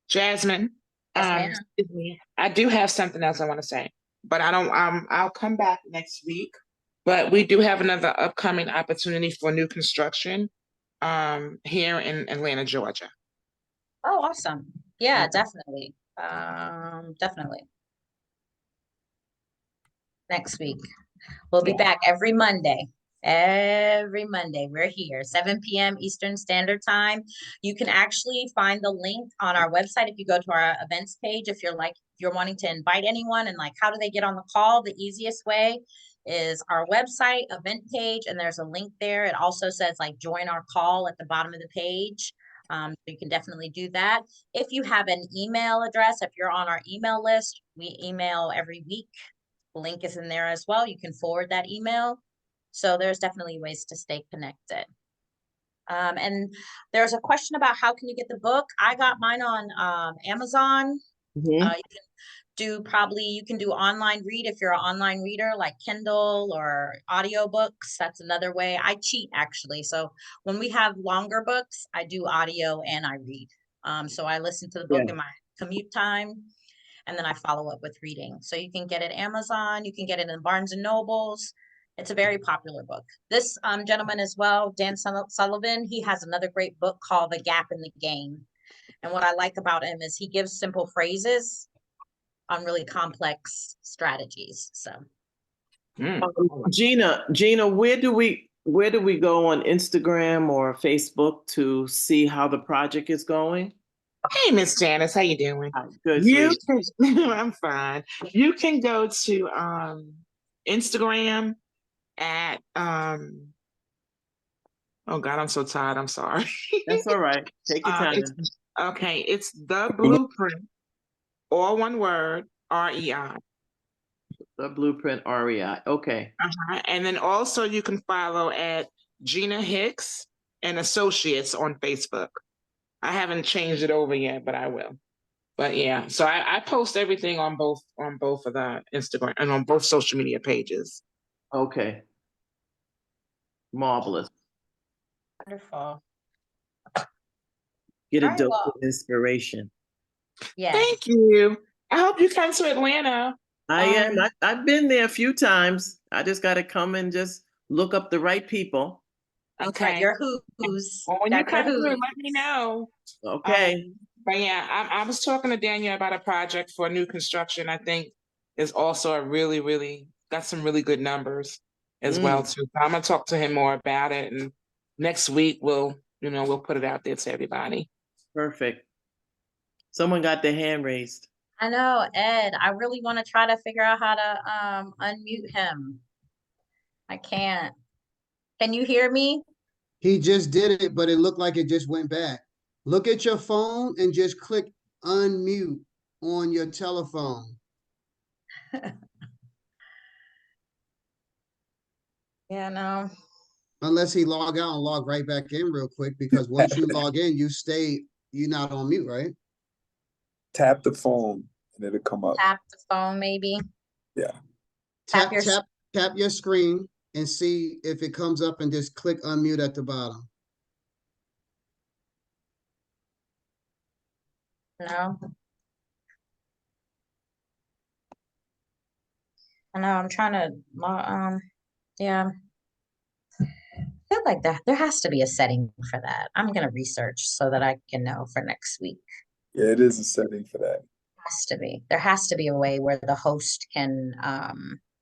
Jasmine, Yes, excuse me. I do have something else I want to say, but I don't. I'll come back next week. But we do have another upcoming opportunity for new construction here in Atlanta, Georgia. Oh, awesome. Yeah, definitely. Definitely. Next week. We'll be back every Monday. Every Monday, we're here, 7 p.m. Eastern Standard Time. You can actually find the link on our website if you go to our events page. If you're wanting to invite anyone and like, how do they get on the call? The easiest way is our website event page, and there's a link there. It also says like join our call at the bottom of the page. So you can definitely do that. If you have an email address, if you're on our email list, we email every week. The link is in there as well. You can forward that email. So there's definitely ways to stay connected. And there's a question about how can you get the book? I got mine on Amazon. You can do online read if you're an online reader like Kindle or audiobooks. That's another way. I cheat actually. So when we have longer books, I do audio and I read. So I listen to the book in my commute time. And then I follow up with reading. So you can get it Amazon, you can get it in Barnes and Nobles. It's a very popular book. This gentleman as well, Dan Sullivan, he has another great book called The Gap in the Game. And what I like about him is he gives simple phrases on really complex strategies. So Gina, where do we go on Instagram or Facebook to see how the project is going? Hey, Miss Janice, how you doing? Good. I'm fine. You can go to Instagram at oh God, I'm so tired. I'm sorry. That's all right. Take your time. It's The Blueprint, all one word, REI. The Blueprint REI. Okay. And then also you can follow at Gina Hicks and Associates on Facebook. I haven't changed it over yet, but I will. But yeah, so I post everything on both of the Instagram and on both social media pages. Okay. Marvelous. Wonderful. Get a dose of inspiration. Yeah. Thank you. I hope you come to Atlanta. I am. I've been there a few times. I just got to come and just look up the right people. Okay. Your who's. Well, when you come through, let me know. Okay. But yeah, I was talking to Daniel about a project for new construction. I think is also a really got some really good numbers as well too. So I'm gonna talk to him more about it, and next week we'll put it out there to everybody. Perfect. Someone got their hand raised. I know, Ed. I really want to try to figure out how to unmute him. I can't. Can you hear me? He just did it, but it looked like it just went back. Look at your phone and just click unmute on your telephone. Yeah, no. Unless he log out and log right back in real quick, because once you log in, you're not on mute, right? Tap the phone and it'll come up. Tap the phone, maybe. Yeah. Tap your screen and see if it comes up, and just click unmute at the bottom. No. I know, I'm trying to yeah. I feel like there has to be a setting for that. I'm gonna research so that I can know for next week. Yeah, it is a setting for that. Has to be. There has to be a way where the host can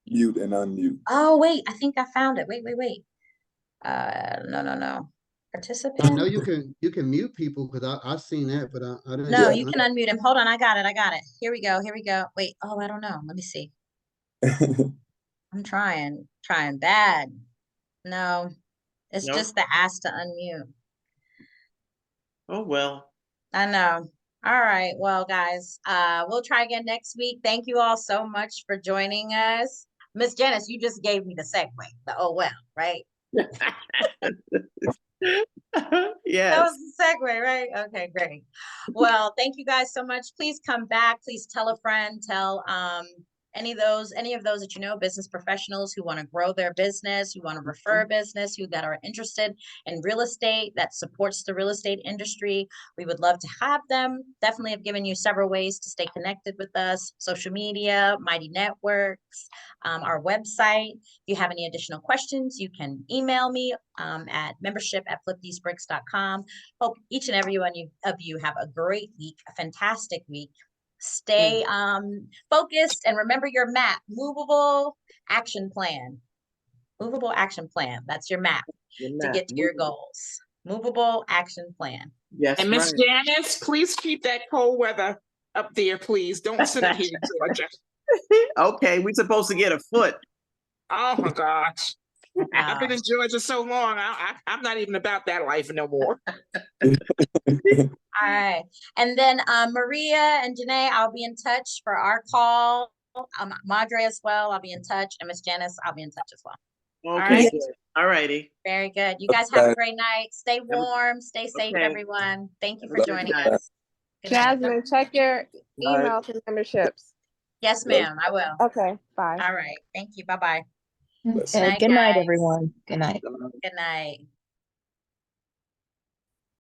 mute and unmute. Oh wait, I think I found it. Wait. No. Participant. I know you can mute people, because I've seen that, but I didn't. No, you can unmute him. Hold on, I got it. Here we go. Wait, I don't know. Let me see. I'm trying bad. No, it's Nope. just the ask to unmute. Oh, well. I know. All right. Well, guys, we'll try again next week. Thank you all so much for joining us. Miss Janice, you just gave me the segue, right? Yes. That was the segue, right? Okay, great. Well, thank you guys so much. Please come back. Please tell a friend, tell any of those that you know, business professionals who want to grow their business, who want to refer business, who that are interested in real estate, that supports the real estate industry. We would love to have them. Definitely have given you several ways to stay connected with us: social media, Mighty Networks, our website. If you have any additional questions, you can email me at membership@flipthesebricks.com. Hope each and every one of you have a great week, a fantastic week. Stay focused, and remember your MAP, movable action plan. Movable action plan. That's your MAP to get to your goals. Movable action plan. Yes, and Miss Janice, please keep that cold weather up there, please. Don't send it here to Georgia. Okay, we're supposed to get a foot. Oh my gosh. I've been in Georgia so long, I'm not even about that life no more. All right. And then Maria and Janae, I'll be in touch for our call. Madre as well, I'll be in touch. And Miss Janice, I'll be in touch as well. Okay, All right. All righty. Very good. You guys have a great night. Stay warm. Stay safe, Okay. everyone. Thank you for joining us. Good night. Jasmine, check your email for memberships. Yes, ma'am. I will. Okay, bye. All right. Thank you. Bye-bye. Good night, everyone. Good night. Good night.